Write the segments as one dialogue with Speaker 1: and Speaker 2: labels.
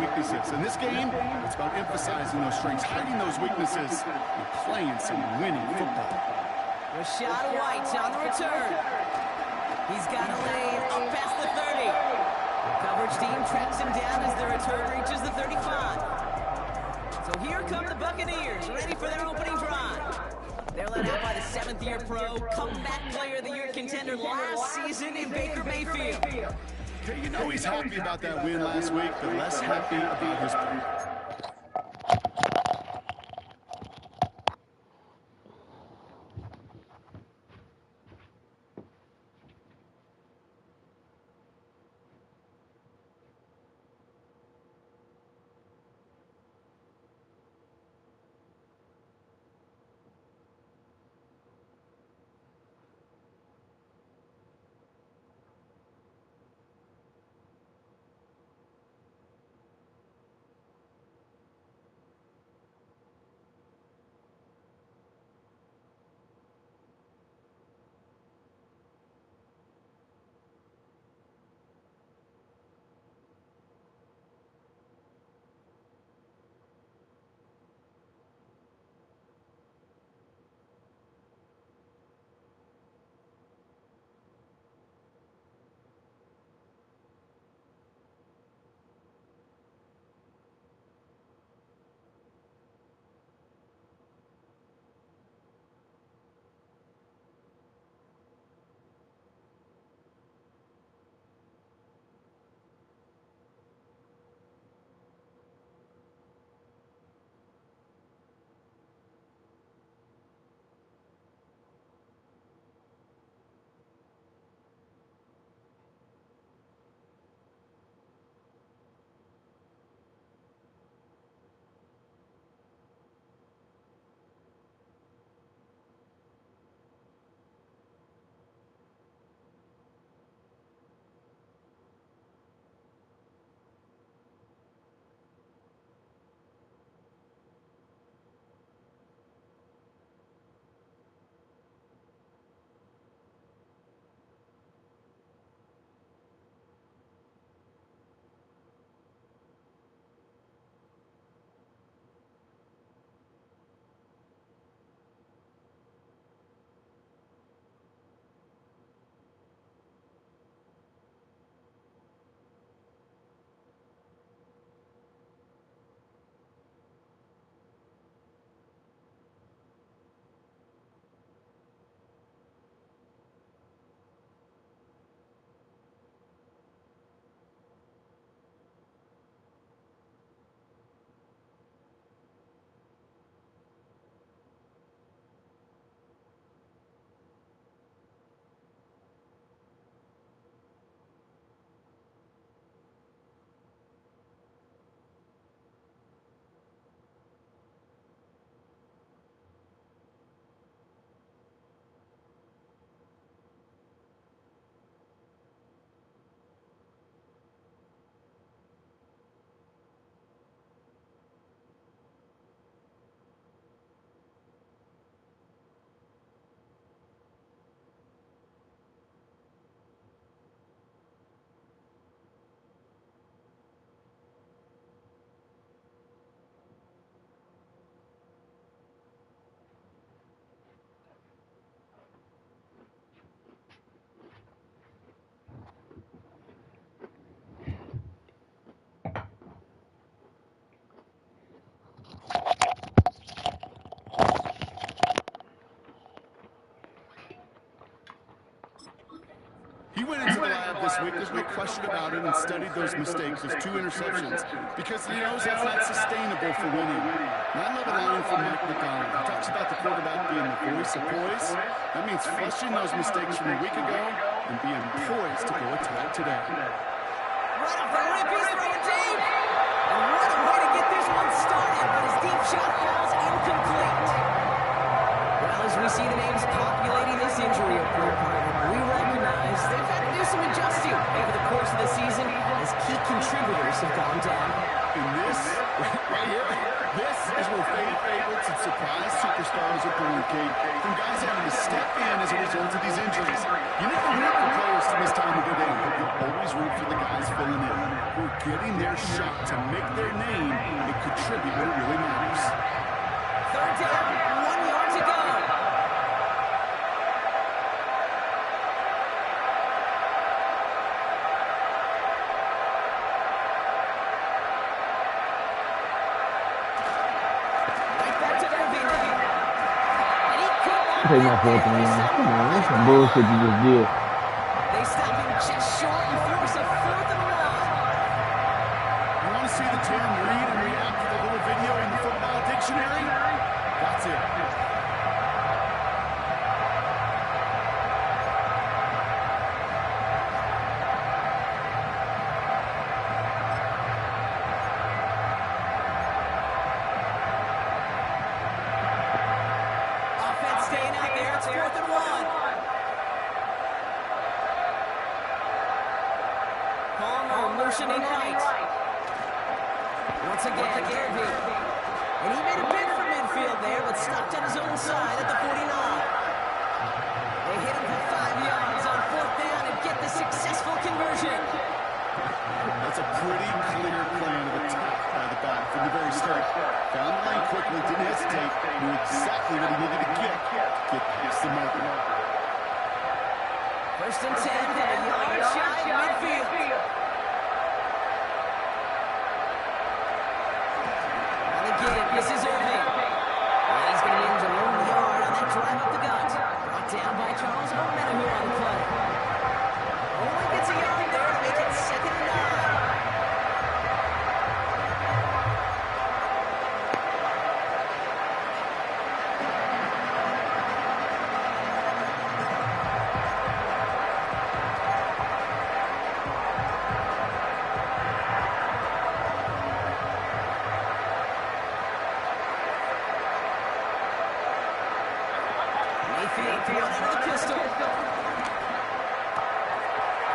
Speaker 1: weaknesses. In this game, it's about emphasizing those strengths, hiding those weaknesses, and playing some winning football.
Speaker 2: Rashad White on the return. He's got a lane up past the 30. The coverage team tracks him down as the return reaches the 35. So here come the Buccaneers, ready for their opening drive. They're led out by the 7th-year pro, comeback player of the year contender last season in Baker Mayfield.
Speaker 1: Okay, you know he's happy about that win last week, but less happy about his play. He went into the lab this week, there's no question about it, and studied those mistakes, those 2 interceptions, because he knows that's not sustainable for winning. And I love a line from Mike McDonald. He talks about the quarterback being the voice of poise. That means flushing those mistakes from a week ago and being poised to go attack today.
Speaker 2: Right off the rip, he's throwing deep! And what a way to get this one started, but his deep shot falls incomplete. Well, as we see the names populating this injury report, we recognize they've had to do some adjusting over the course of the season as key contributors have gone down.
Speaker 1: And this, right here, this is where favorites and surprise superstars are born, Kate. From guys having to step in as a result of these injuries. You never root for players to miss time to go down, but you always root for the guys filling in, who are getting their shot to make their name and contribute when it really matters.
Speaker 2: Third down, 1 yard to go.
Speaker 3: Take my fourth and one. Come on, that's some bullshit you just did.
Speaker 2: They stop him just short and force a 4th and 1.
Speaker 1: You want to see the term read and react to the little video in the football dictionary? That's it.
Speaker 2: Staying out there, it's 4th and 1. Palmer motioning right. Once again, Irving. And he made a bid for midfield there, but stopped on his own side at the 49. They hit him for 5 yards on 4th down and get the successful conversion.
Speaker 1: That's a pretty clear plan of attack by the back from the very start. Found the lane quickly, didn't hesitate, knew exactly what he needed to get past the marker.
Speaker 2: 1st and 10, and a yard shy of midfield. And again, this is Irving. And he's going to lose a long yard on that drive up the gut. Brought down by Charles Hobaleni on the play. Only gets a yard there to make it 2nd and 9. Mayfield thrown out of the pistol.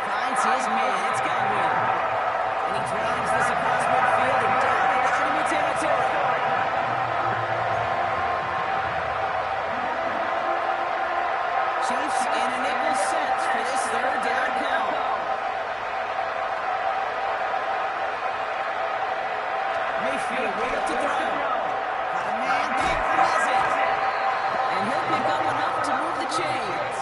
Speaker 2: Finds his man. It's Godwin. And he drives this across midfield and down into enemy territory. Chiefs in a nickel set for this 3rd down call. Mayfield way up to throw. Got a man pick present. And he'll pick up enough to move the chains.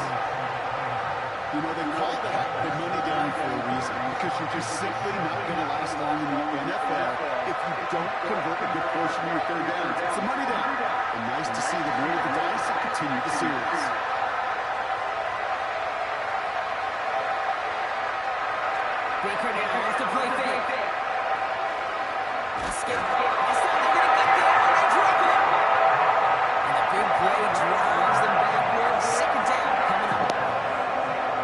Speaker 1: You know, they call that the money down for a reason, because you're just simply not going to last long in the NFL if you don't convert a good portion of your 3rd downs. It's a money down. And nice to see the roll of the dice and continue the series.
Speaker 2: Baker now off the play fake. Skip. This time they're going to get there and they drop it. And the big play drives them backwards. 2nd down coming up.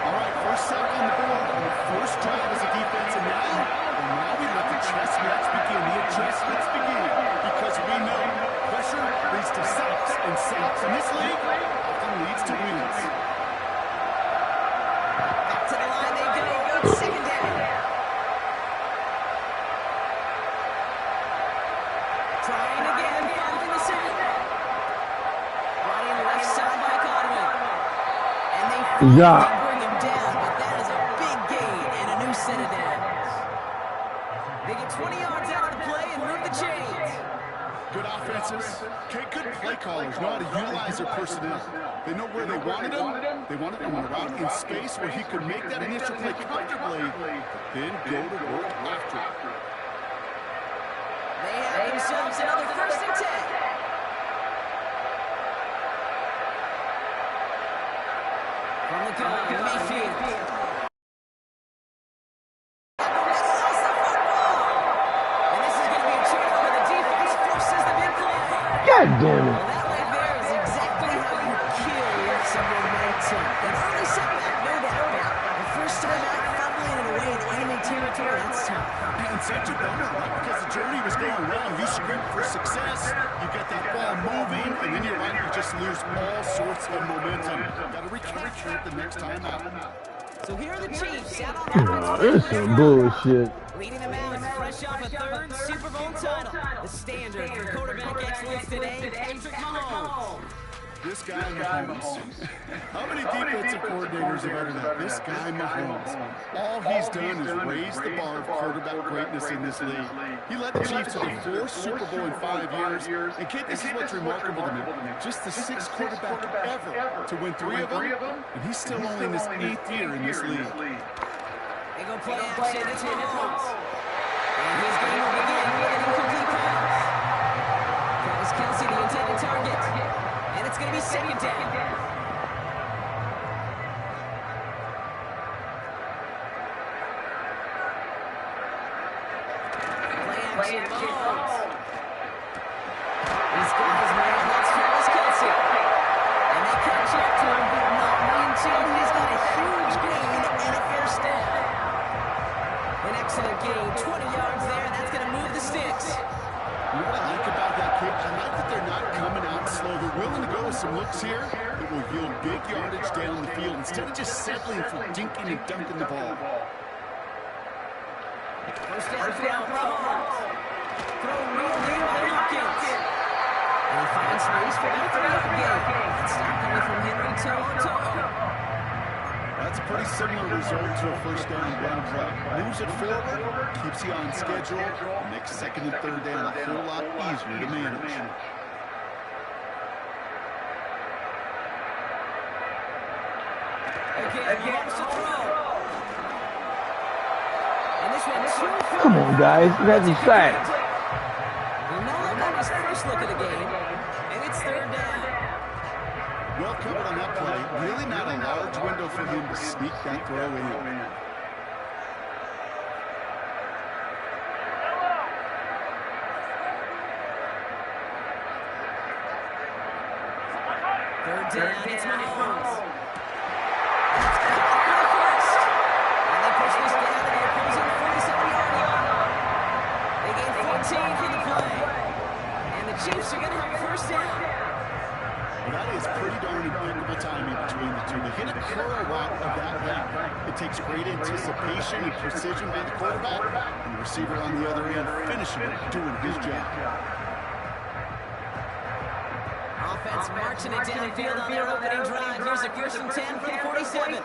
Speaker 1: All right, 1st sack on the board on the 1st drive as a defense, and now we let the chess match begin. The adjustments begin, because we know pressure leads to sacks, and sacks in this league often leads to wins.
Speaker 2: Back to the line they go. 2nd down. Trying again, following the set. Running left side by Godwin. And they finally bring him down, but that is a big gain and a new set of downs. They get 20 yards out of the play and move the chains.
Speaker 1: Good offenses, good play callers know how to utilize their personnel. They know where they wanted him. They wanted him on a route in space where he could make that initial play comfortably, then go to work after it.
Speaker 2: They have themselves another 1st and 10. From the gun, Mayfield. Lost the football. And this is going to be a chance where the defense forces the big play.
Speaker 3: God damn it.
Speaker 2: Well, that right there is exactly how you kill some momentum. An early setback, no doubt. The first time out, fumbling it away in enemy territory, that's tough.
Speaker 1: And such a bummer, right? Because the journey was going well. You script for success, you get that ball moving, and then you're right, you just lose all sorts of momentum. Got to recapture it the next time out.
Speaker 2: So here are the Chiefs out on offense.
Speaker 3: This is some bullshit.
Speaker 2: Leading them out fresh off a third Super Bowl title. The standard for quarterback excellence today, Patrick Mahomes.
Speaker 1: This guy Mahomes. How many defensive coordinators have uttered that? This guy Mahomes. All he's done is raise the bar of quarterback greatness in this league. He led the Chiefs to their 4th Super Bowl in 5 years. And kid, this is what's remarkable to me. Just the 6th quarterback ever to win 3 of them, and he's still only in his 8th year in this league.
Speaker 2: They go play action. It's Mahomes. And his game will begin with an incomplete pass. Travis Kelce, the intended target. And it's going to be second down. Play action, Mahomes. He's got his man. That's Travis Kelce. And they catch up to him, but not until he's got a huge gain and a first down. An excellent gain, 20 yards there. That's going to move the sticks.
Speaker 1: You know what I like about that kid? I like that they're not coming out slow. They're willing to go with some looks here that will yield big yardage down the field instead of just settling for dinking and dunking the ball.
Speaker 2: First down for Mahomes. Throw real deep by Hopkins. And he finds space for about 3 again. That's not coming from Henry Toto.
Speaker 1: That's a pretty similar result to a first down run play. Moves it forward, keeps you on schedule, makes 2nd and 3rd down a whole lot easier to manage.
Speaker 2: Again, to throw. And this one,
Speaker 3: Come on, guys. That's a sack.
Speaker 2: Noah got his first look at the game, and it's 3rd down.
Speaker 1: Well covered on that play. Really not a large window for him to sneak that throw in.
Speaker 2: Third down, it's Mahomes. And they push this down to the opposing 47-yard line. They gain 14 for the play. And the Chiefs are going to have first down.
Speaker 1: Well, that is pretty darn impeccable timing between the two. To hit a curl route of that length, it takes great anticipation and precision by the quarterback, and the receiver on the other end finishing it, doing his job.
Speaker 2: Offense marching it downfield on their opening drive. Here's a 1st and 10 from the 47.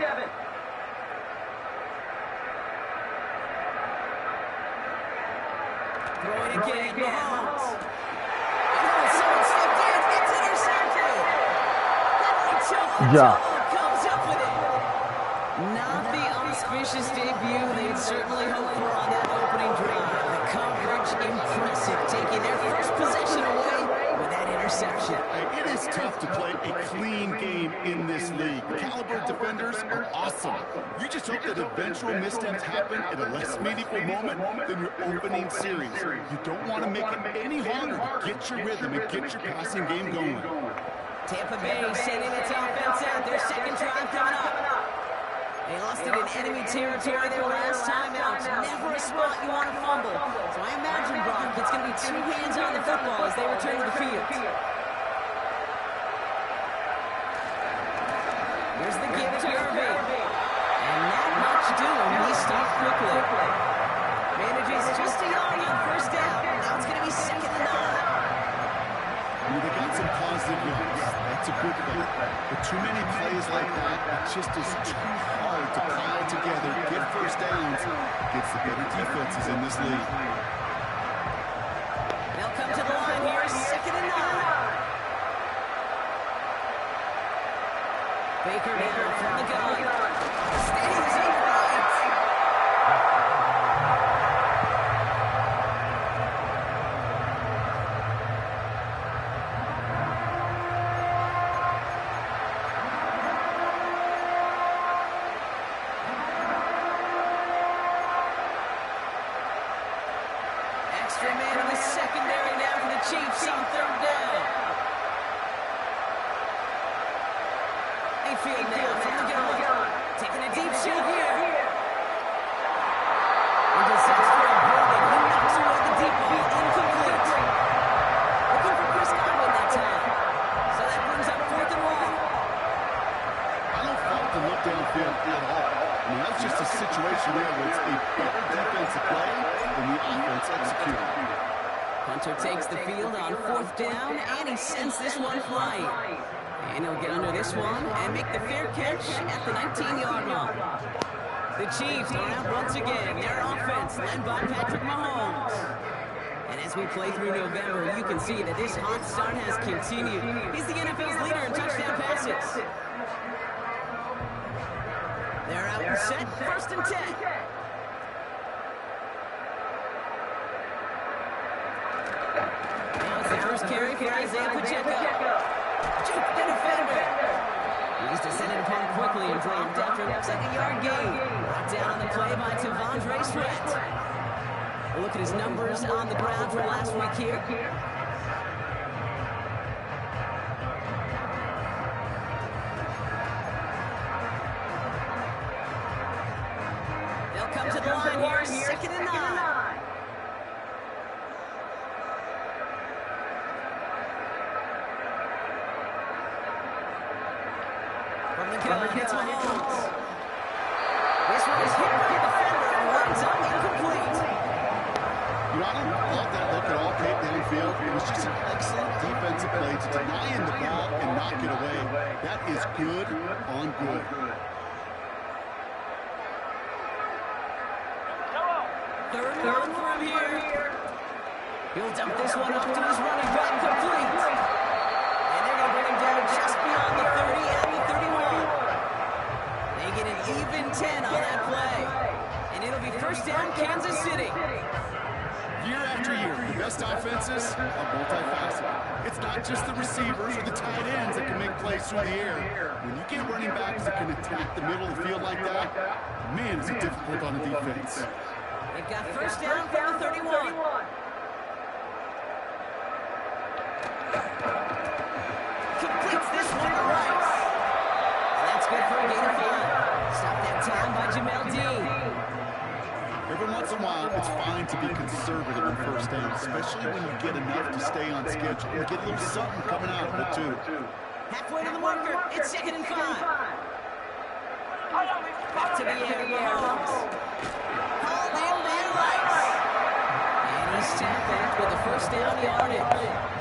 Speaker 2: Throwing again, Mahomes. Oh, someone slipped in. It's intercepted.
Speaker 3: Good job.
Speaker 2: Comes up with it. Not the auspicious debut they'd certainly hoped for on that opening drive. The coverage impressive, taking their first possession away with that interception.
Speaker 1: It is tough to play a clean game in this league. The caliber of defenders are awesome. You just hope that eventual missteps happen at a less meaningful moment than your opening series. You don't want to make it any harder to get your rhythm and get your passing game going.
Speaker 2: Tampa Bay sending its offense out. Their second drive coming up. They lost it in enemy territory their last time out. Never a spot you want to fumble. So I imagine, Brock, it's going to be 2 hands on the football as they return to the field. Here's the give to Irving. And not much doing. He stopped quickly. Manages just a yard on first down. Now it's going to be 2nd and 9.
Speaker 1: They got some positive yards. That's a good thing. But too many plays like that, it just is too hard to pile together, get first downs against the better defenses in this league.
Speaker 2: They'll come to the line here, 2nd and 9. Baker now from the gun. Stays upright. Extra man in the secondary now for the Chiefs on 3rd down. Mayfield now from the gun. Taking a deep shot here. And just for a Morgan, he knocks away the deep ball. Incomplete. Looking for Chris Godwin that time. So that brings up 4th and 1.
Speaker 1: I don't fault the look downfield at all. I mean,
Speaker 2: Hunter takes the field on 4th down, and he sends this one flying. And he'll get under this one and make the fair catch at the 19-yard line. The Chiefs are out once again. Their offense led by Patrick Mahomes. And as we play through November, you can see that this hot start has continued. He's the NFL's leader in touchdown passes. They're out and set, 1st and 10. Now it's the first carry for Isaiah Pacheco. Juke the defender. He's descended upon quickly and dropped after a second-yard gain. Brought down on the play by Tavondre Sweat. Look at his numbers on the ground from last week here. They'll come to the line here, 2nd and 9. From the gun, it's Mahomes. This one is hit by the defender and winds up incomplete.
Speaker 1: You know, I don't love that look at all Kate downfield. It was just an excellent defensive play to deny him the ball and knock it away. That is good on good.
Speaker 2: Third one from here. He'll dump this one up to his running back, complete. And they're going to bring him down just beyond the 30 and the 31. They get an even 10 on that play. And it'll be 1st down, Kansas City.
Speaker 1: Year after year, the best offenses are multifaceted. It's not just the receivers or the tight ends that can make plays through the air. When you get running backs that can attack the middle of the field like that, man, is it difficult on the defense.
Speaker 2: They've got 1st down from the 31. Completes this one to Rice. That's good for a gain of 5. Stop that time by Jamel Dean.
Speaker 1: Every once in a while, it's fine to be conservative in 1st down, especially when you get enough to stay on schedule and get a little something coming out of it, too.
Speaker 2: Halfway to the marker, it's 2nd and 5. Back to the air, Mahomes. Hauled in by Rice. And he's tackled with the 1st down yardage.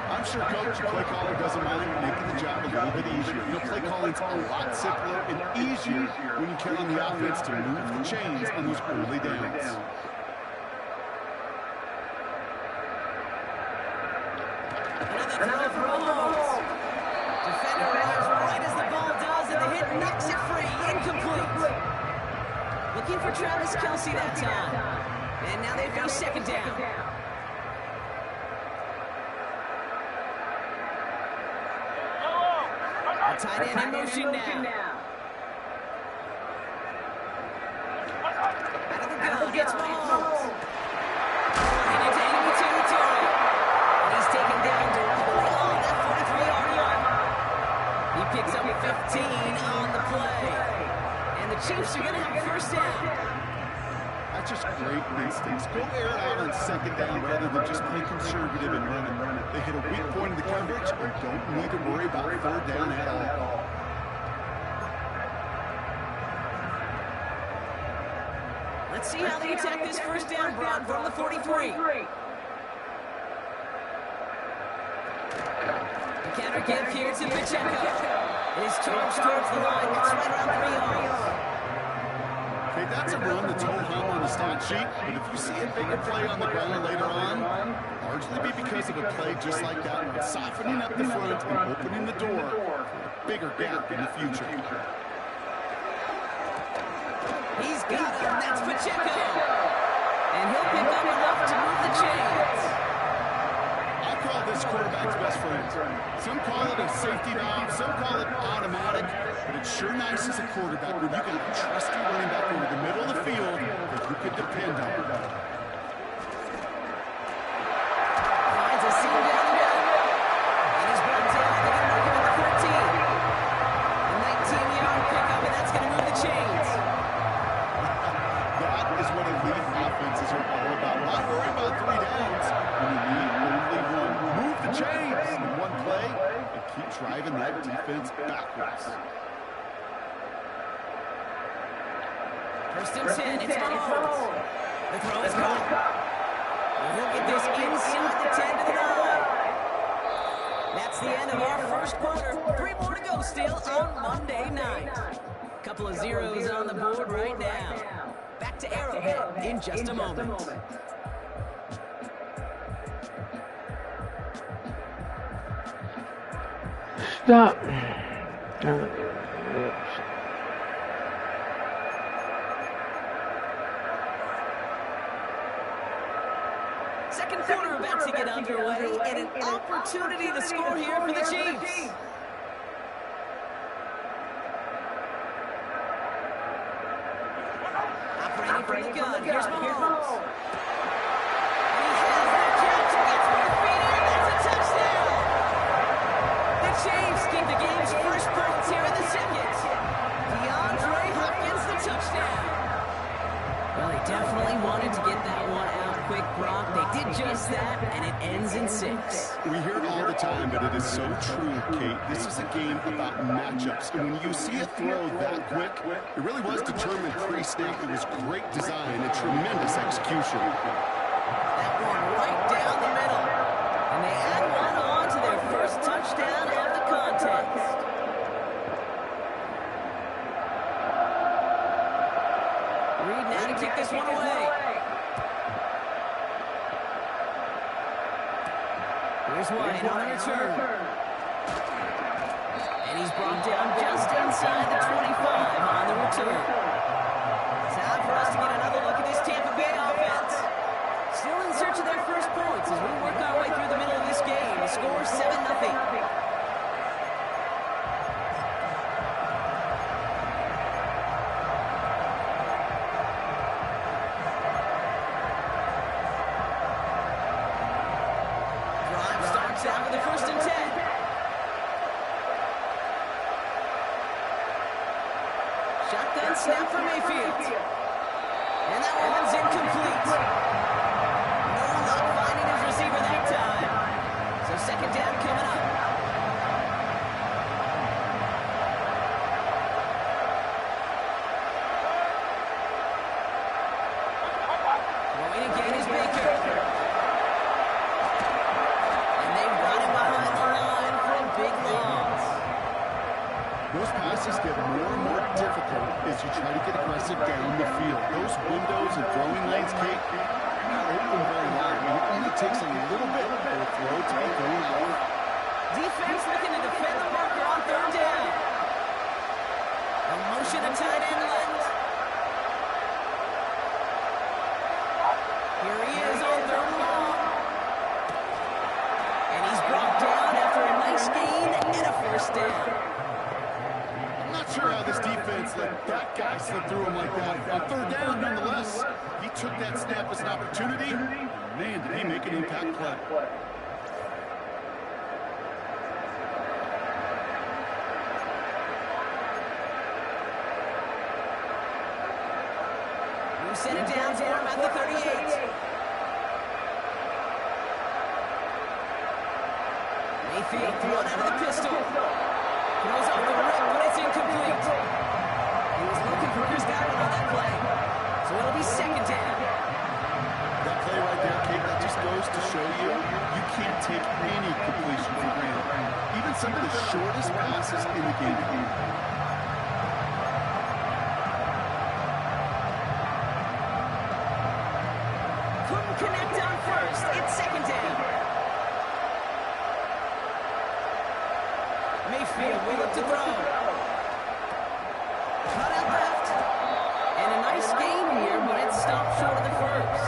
Speaker 1: I'm sure coach and play caller doesn't mind making the job a little bit easier. You know, play calling's a lot simpler and easier when you count on the offense to move the chains on those early downs.
Speaker 2: Another throw for Mahomes. Defender arrives right as the ball does, and the hit knocks it free. Incomplete. Looking for Travis Kelce that time. And now they face 2nd down. Tight end in motion now. Out of the gun, gets Mahomes. And into enemy territory. And he's taken down directly on that 43-yard line. He picks up 15 on the play. And the Chiefs are going to have 1st down.
Speaker 1: That's just great instincts. Go air it out on 2nd down rather than just play conservative and run. They hit a weak point in the coverage and don't need to worry about 3rd down at all.
Speaker 2: Let's see how they attack this 1st down, Brown, from the 43. The counter give here to Pacheco. His charge towards the line. That's right around 3 yards.
Speaker 1: Okay, that's a run that's ho-hum on the stat sheet, but if you see a bigger play on the ground later on, largely be because of a play just like that one, softening up the front and opening the door for a bigger gap in the future.
Speaker 2: He's got him. That's Pacheco. And he'll pick up enough to move the chains.
Speaker 1: I call this quarterback's best friend. Some call it a safety valve, some call it automatic, but it's sure nice as a quarterback when you can trust your running back over the middle of the field that you can depend on.
Speaker 2: Finds a seam down the middle. And he's brought down. They get him at the 14. A 19-yard pickup, and that's going to move the chains.
Speaker 1: That is what elite offenses are all about. Not worry about 3 downs when you need only one. Move the chains in one play and keep driving that defense backwards.
Speaker 2: 1st and 10, it's Mahomes. The throw is caught. He'll get this in That's the end of our first quarter. 3 more to go still on Monday night. Couple of zeros on the board right now. Back to Arrowhead in just a moment.
Speaker 3: Stop.
Speaker 2: Second quarter about to get underway, and an opportunity to score here for the Chiefs. Operating from the gun, here's Mahomes. He has the catch, gets more feet in, that's a touchdown! The Chiefs get the game's first points here in the second. DeAndre Hopkins the touchdown. Well, they definitely wanted to get that one out quick, Brock. They did just that, and it ends in 6.
Speaker 1: We hear it all the time, but it is so true, Kate. This is a game about matchups, and when you see a throw that quick, it really was determined pre-snap. It was great design and tremendous execution.
Speaker 2: That one right down the middle, and they add one on to their first touchdown of the contest. Reed now to kick this one away. Here's White on the return. And he's brought down just inside the 25 on the return. Time for us to get another look at this Tampa Bay offense. Still in search of their first points as we work our way through the middle of this game. The score is 7-0. Out with the 1st and 10. Shotgun snap for Mayfield. And that one's incomplete. No luck finding his receiver that time. So second down coming up. Going again is Baker.
Speaker 1: Those passes get more and more difficult as you try to get aggressive down the field. Those windows and throwing lanes, Kate, are not open very wide. It only takes a little bit for a throw to be going out.
Speaker 2: Defense looking to defend the marker on 3rd down. A motion to tight end left. Here he is on 3rd and long. And he's brought down after a nice gain and a 1st down.
Speaker 1: Not sure how this defense let that guy slip through him like that. On 3rd down, nonetheless, he took that snap as an opportunity. Man, did he make an impact play.
Speaker 2: We set it down for him at the 38. Mayfield thrown out of the pistol. Throws off the rip, but it's incomplete. He was looking for Chris Godwin on that play. So it'll be 2nd down.
Speaker 1: That play right there, Kate, that just goes to show you, you can't take any completion for granted. Even some of the shortest passes in the game.
Speaker 2: Couldn't connect on 1st. It's 2nd down. Mayfield will look to throw. Cut out left. And a nice game here, but it stopped short of the 1st.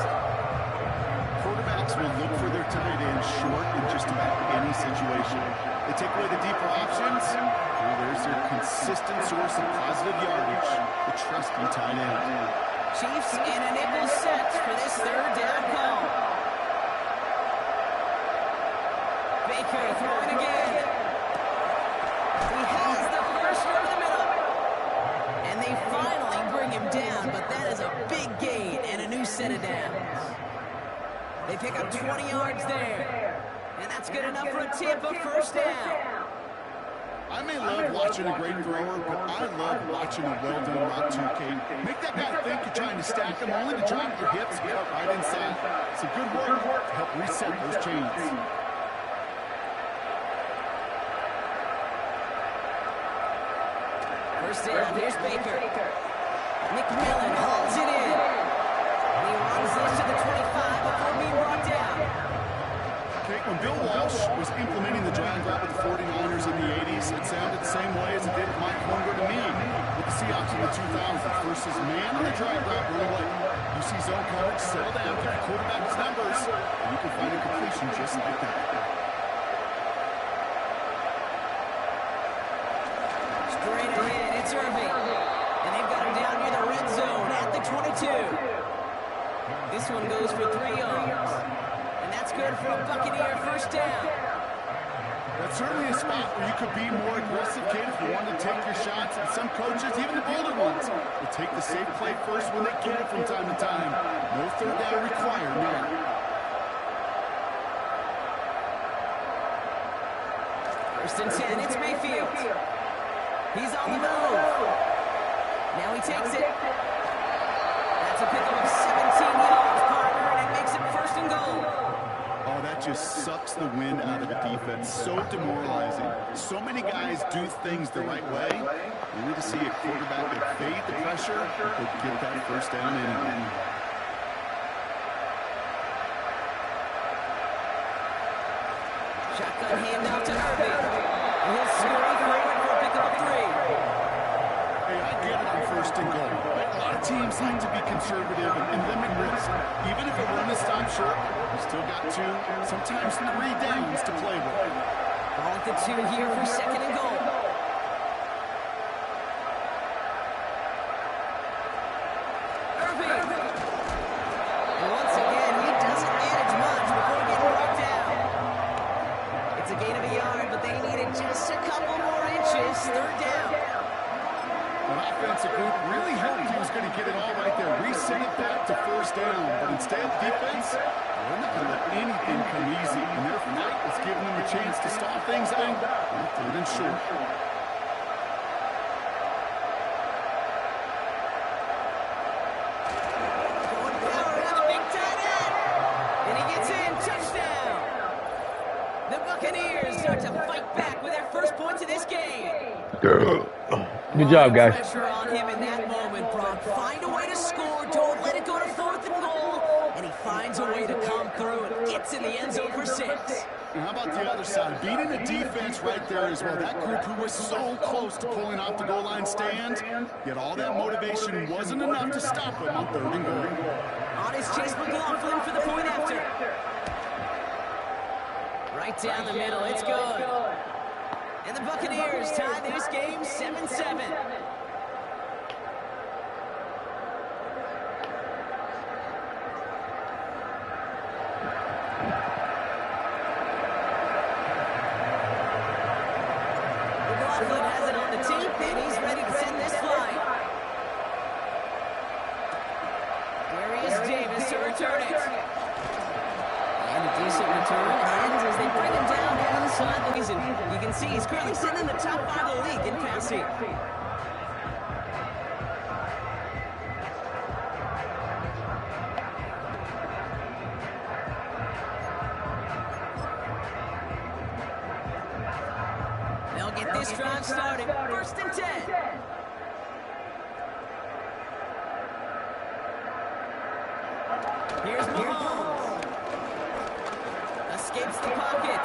Speaker 1: Quarterbacks will look for their tight end short in just about any situation. They take away the deeper options. Well, there's their consistent source of positive yardage, the trusty tight end.
Speaker 2: Chiefs in a nickel set for this 3rd down call. Baker throwing again. He has the first over the middle. And they finally bring him down, but that is a big gain and a new set of downs. They pick up 20 yards there. And that's good enough for a Tampa 1st down.
Speaker 1: I may love watching a great thrower, but I love watching a well-done route too, Kate. Make that guy think you're trying to stack him, only to drop your hips and cut right inside. Some good work to help reset those chains.
Speaker 2: First down, here's Baker. McMillan hauls it in. He runs this to the 25 before being brought down.
Speaker 1: Okay, when Bill Walsh was implementing the drag route with the 49ers in the 80s, it sounded the same way as it did with Mike Holmgren to me with the Seahawks in the 2000s versus man on the drag route really late. You see zone coverage, settle down, get the quarterback his numbers, and you can find a completion just like that.
Speaker 2: Straight ahead, it's Irving. And they've got him down near the red zone at the 22. This one goes for 3 yards. And that's good for a Buccaneer first down.
Speaker 1: That's certainly a spot where you could be more aggressive, kid, if you wanted to take your shots. And some coaches, even the bolder ones, will take the safe play first when they can from time to time. No third down required now.
Speaker 2: First and 10, it's Mayfield. He's on the move. Now he takes it. That's a pickup of 17 yards, partner, and it makes it first and goal.
Speaker 1: Oh, that just sucks the wind out of the defense. So demoralizing. So many guys do things the right way. We need to see a quarterback evade the pressure or get that first down anyway.
Speaker 2: Shotgun handoff to Irving. And he'll scurry forward for a pickup of 3.
Speaker 1: Hey, I get it on first and goal. A lot of teams like to be conservative and limit risk. Even if a run is stopped short, you still got 2, sometimes 3 downs to play with.
Speaker 2: Ball at the 2 here for second and goal. Irving. And once again, he doesn't manage much before getting brought down. It's a gain of a yard, but they needed just a couple more inches. Third down.
Speaker 1: The offensive group really hoped he was going to get it all right there. Reset it back to first down. But instead, defense, they're not going to let anything come easy. And their fight is giving them a chance to stall things out. Third and short.
Speaker 2: Going power to the big tight end. And he gets in. Touchdown. The Buccaneers start to fight back with their first points of this game.
Speaker 3: Good job, guys.
Speaker 2: Pressure on him in that moment, Brock. Find a way to score. Don't let it go to 4th and goal. And he finds a way to come through and gets in the end zone for 6.
Speaker 1: And how about the other side? Beating the defense right there as well. That group who was so close to pulling off the goal line stand, yet all that motivation wasn't enough to stop him on 3rd and goal.
Speaker 2: On his Chase McLaughlin for the point after. Right down the middle. It's good. And the Buccaneers tie this game 7-7. McLaughlin has it on the tee, and he's ready to send this flying. Darius Davis to return it. And a decent return ends as they bring him down on the side. You can see he's currently sitting in the top 5 of the league in passing. They'll get this drive started. First and 10. Here's Mahomes. Escapes the pocket.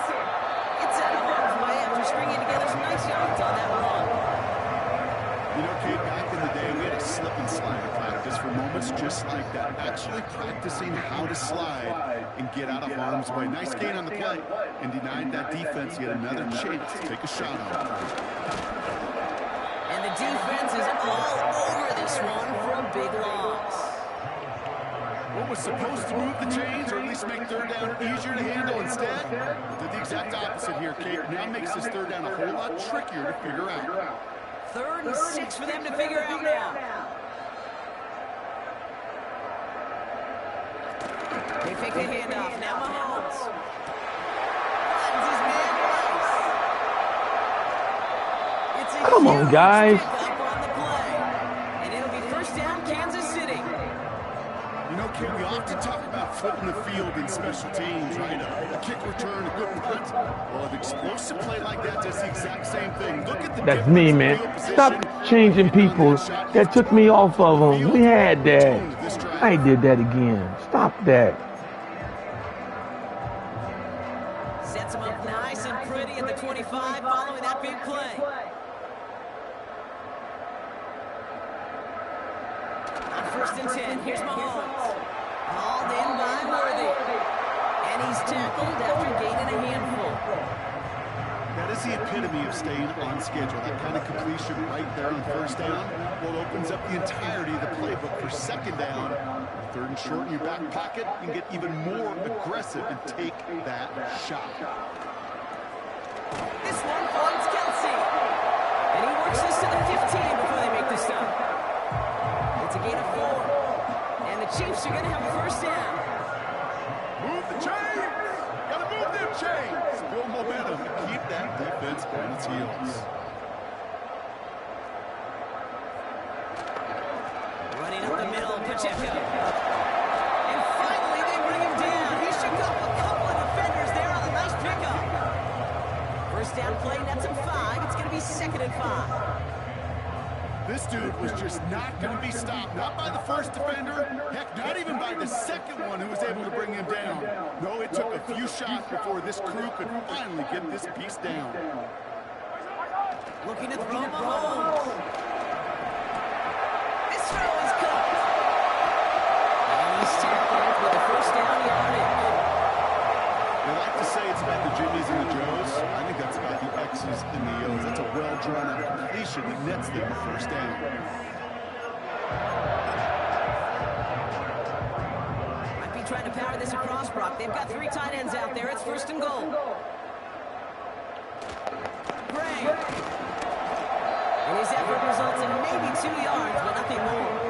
Speaker 2: Gets out of harm's way after stringing together some nice yards on that run.
Speaker 1: You know, Kate, back in the day, we had a slip and slide practice for moments just like that. Actually practicing how to slide and get out of harm's way. Nice gain on the play and denied that defense yet another chance to take a shot on it.
Speaker 2: And the defense is all over this one for a big loss.
Speaker 1: What was supposed to move the chains or at least make 3rd down easier to handle instead did the exact opposite here, Kate. Now makes this 3rd down a whole lot trickier to figure out.
Speaker 2: 3rd and 6 for them to figure out now. They fake the handoff. Now Mahomes. Runs his man twice. It's a
Speaker 3: Come on, guys.
Speaker 2: Up on the play. And it'll be first down, Kansas City.
Speaker 1: You know, Kate, we often talk about flipping the field in special teams, right? A kick return, a good punt. Well, an explosive play like that does the exact same thing. Look at the
Speaker 3: That's me, man. Stop changing people. That took me off of them. We had that. I did that again. Stop that.
Speaker 2: Sets him up nice and pretty at the 25 following that big play. On 1st and 10, here's Mahomes. Hauled in by Worthy. And he's tackled after gaining a handful.
Speaker 1: That is the epitome of staying on schedule. That kind of completion right there on 1st down, well, opens up the entirety of the playbook for 2nd down. 3rd and short in your back pocket, you can get even more aggressive and take that shot.
Speaker 2: This one finds Kelsey. And he works this to the 15 before they make the stop. It's a gain of 4. And the Chiefs are going to have 1st down.
Speaker 1: Move the chains! Gotta move them chains! Build momentum and keep that defense on its heels.
Speaker 2: Running up the middle, Pacheco. And finally they bring him down. He shook off a couple of defenders there on a nice pickup. 1st down play, nets him 5. It's going to be 2nd and 5.
Speaker 1: This dude was just not going to be stopped. Not by the 1st defender. Heck, not even by the 2nd one who was able to bring him down. No, it took a few shots before this crew could finally get this piece down.
Speaker 2: Looking to throw Mahomes. This throw is caught. And he's tackled with a 1st down yardage.
Speaker 1: They like to say it's about the Jimmies and the Joes. I think that's about the X's and the O's. That's a well-drawn-out completion that nets them a 1st down.
Speaker 2: Might be trying to power this across, Brock. They've got 3 tight ends out there. It's 1st and goal. Gray. And his effort results in maybe 2 yards, but nothing more.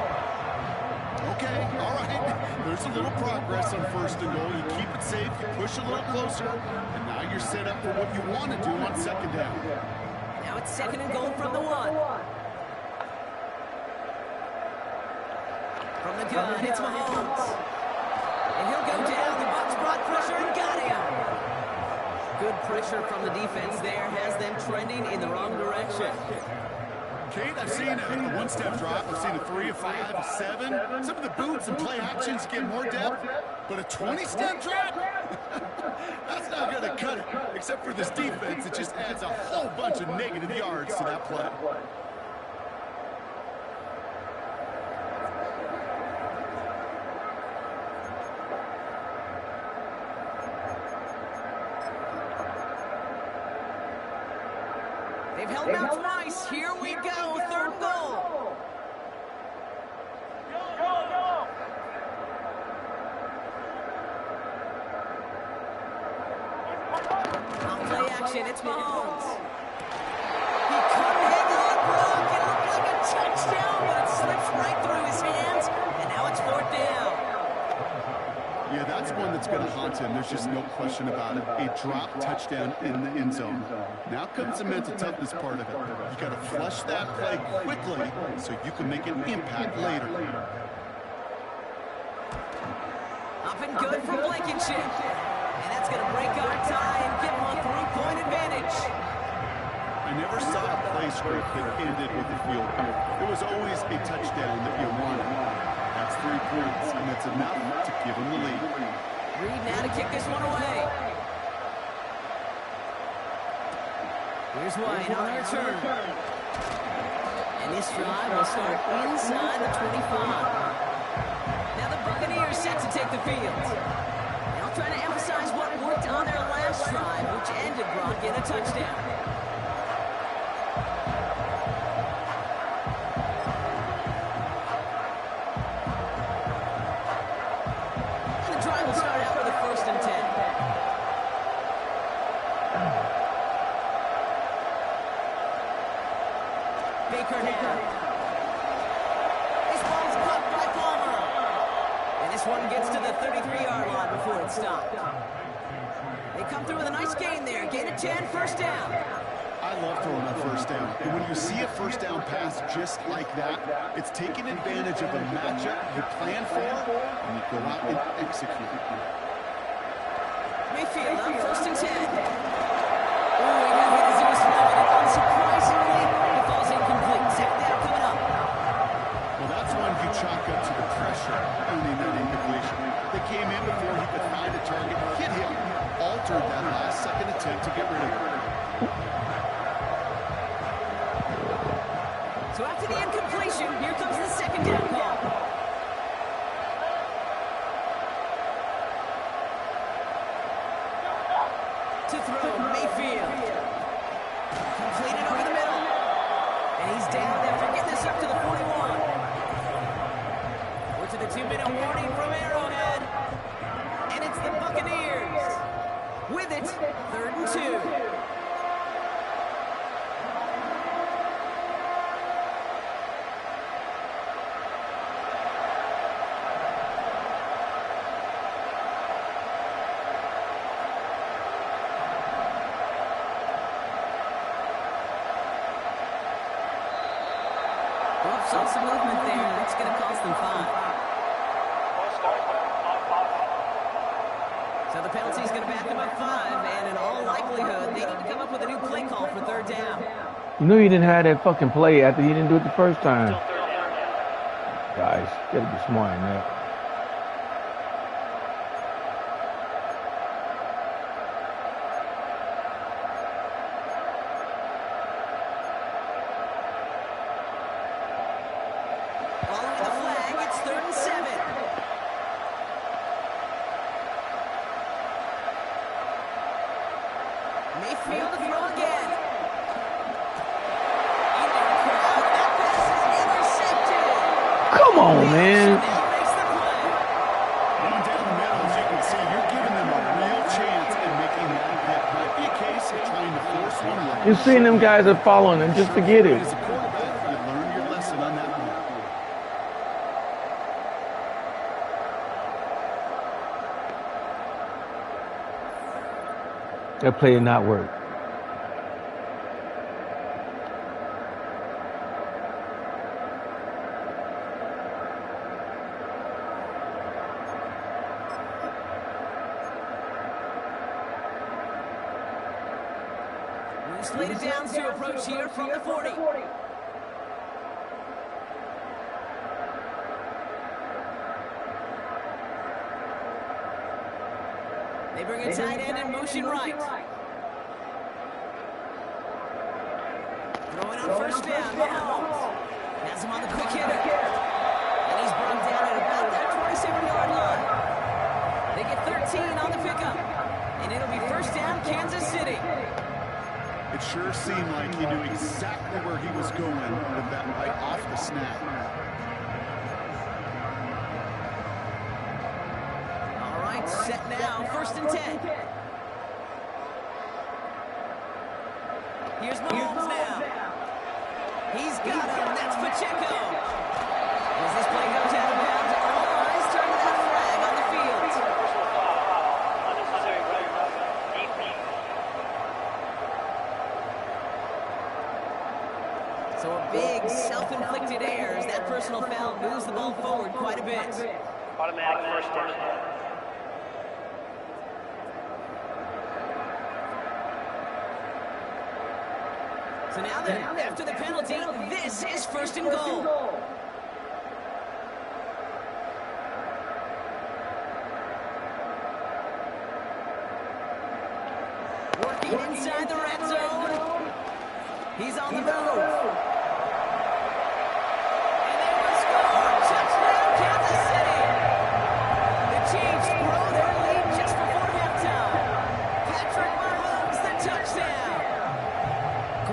Speaker 1: Okay, all right. There's a little progress on 1st and goal. You keep it safe, you push a little closer, and now you're set up for what you want to do on 2nd down.
Speaker 2: Now it's 2nd and goal from the 1. From the gun, it's Mahomes. And he'll go down. The Bucs brought pressure and got him. Good pressure from the defense there has them trending in the wrong direction.
Speaker 1: Kate, I've seen a 1-step drop. I've seen a 3, a 5, a 7. Some of the boots and play actions get more depth, but a 20-step drop? That's not going to cut it. Except for this defense, it just adds a whole bunch of negative yards to that play.
Speaker 2: They've held him out twice. Here we go. 3rd goal. Off play action. It's Mahomes. He couldn't handle that block. It looked like a touchdown, but it slips right through his hands. And now it's 4th down.
Speaker 1: Yeah, that's one that's going to haunt him. There's just no question about it. A drop touchdown in the end zone. Now comes the mental toughness part of it. You got to flush that play quickly so you can make an impact later.
Speaker 2: Up and good from Blankenship. And that's going to break our tie and give him a 3-point advantage.
Speaker 1: I never saw a play script that ended with a field goal. It was always a touchdown that you wanted. That's 3 points, and that's enough to give him the lead.
Speaker 2: Reed now to kick this one away. Here's White on the return. And this drive will start inside the 25. Now the Buccaneers set to take the field. They'll try to emphasize what worked on their last drive, which ended Brock in a touchdown. Stopped. They come through with a nice gain there. Gain of 10, 1st down.
Speaker 1: I love throwing a 1st down. And when you see a 1st down pass just like that, it's taking advantage of a matchup you plan for, and you go out and execute it.
Speaker 2: Mayfield on 1st and 10. Oh, he got hit as he was throwing it. Unsurprisingly, it falls incomplete. 2nd down.
Speaker 1: faltered that last-second attempt to get rid of it.
Speaker 2: So after the incompletion, here comes the second down call. To throw, Mayfield. Completed over the middle. And he's down after getting this up to the 41. We're to the 2-minute warning from Arrowhead. And it's the Buccaneers. With it, 3rd and 2. Saw some movement there. That's going to cost them 5. So the penalty is going to back them up 5, and in all likelihood, they need to come up with a new play call for 3rd down.
Speaker 3: You knew you didn't have that fucking play after you didn't do it the first time. Guys, you gotta be smart in that.
Speaker 2: Mayfield to throw again.
Speaker 3: Come on, man.
Speaker 1: Down the middle, as you can see, you're giving them a real chance in making that hit. Might be a case of trying to force one way.
Speaker 3: You're seeing them guys are following and just forget it.
Speaker 1: As a quarterback, you learn your lesson on that one.
Speaker 3: That play did not work.
Speaker 2: Slated downs to approach here from the 40. They bring a tight end in motion right. Throwing on 1st down now. Has him on the quick hitter. And he's brought down at about that 27-yard line. They get 13 on the pickup. And it'll be 1st down, Kansas City.
Speaker 1: It sure seemed like he knew exactly where he was going with that right off the snap.
Speaker 2: All right, set now, 1st and 10. Here's Mahomes now. He's got him, that's Pacheco. As this play goes out of bounds, all eyes turn to that flag on the field. So a big self-inflicted error as that personal foul moves the ball forward quite a bit.
Speaker 4: Automatic 1st down.
Speaker 2: So now then, after the penalty, this is 1st and goal. Working inside the red zone. He's on the move. And they will score. Touchdown, Kansas City. The Chiefs grow their lead just before halftime. Patrick Mahomes, the touchdown.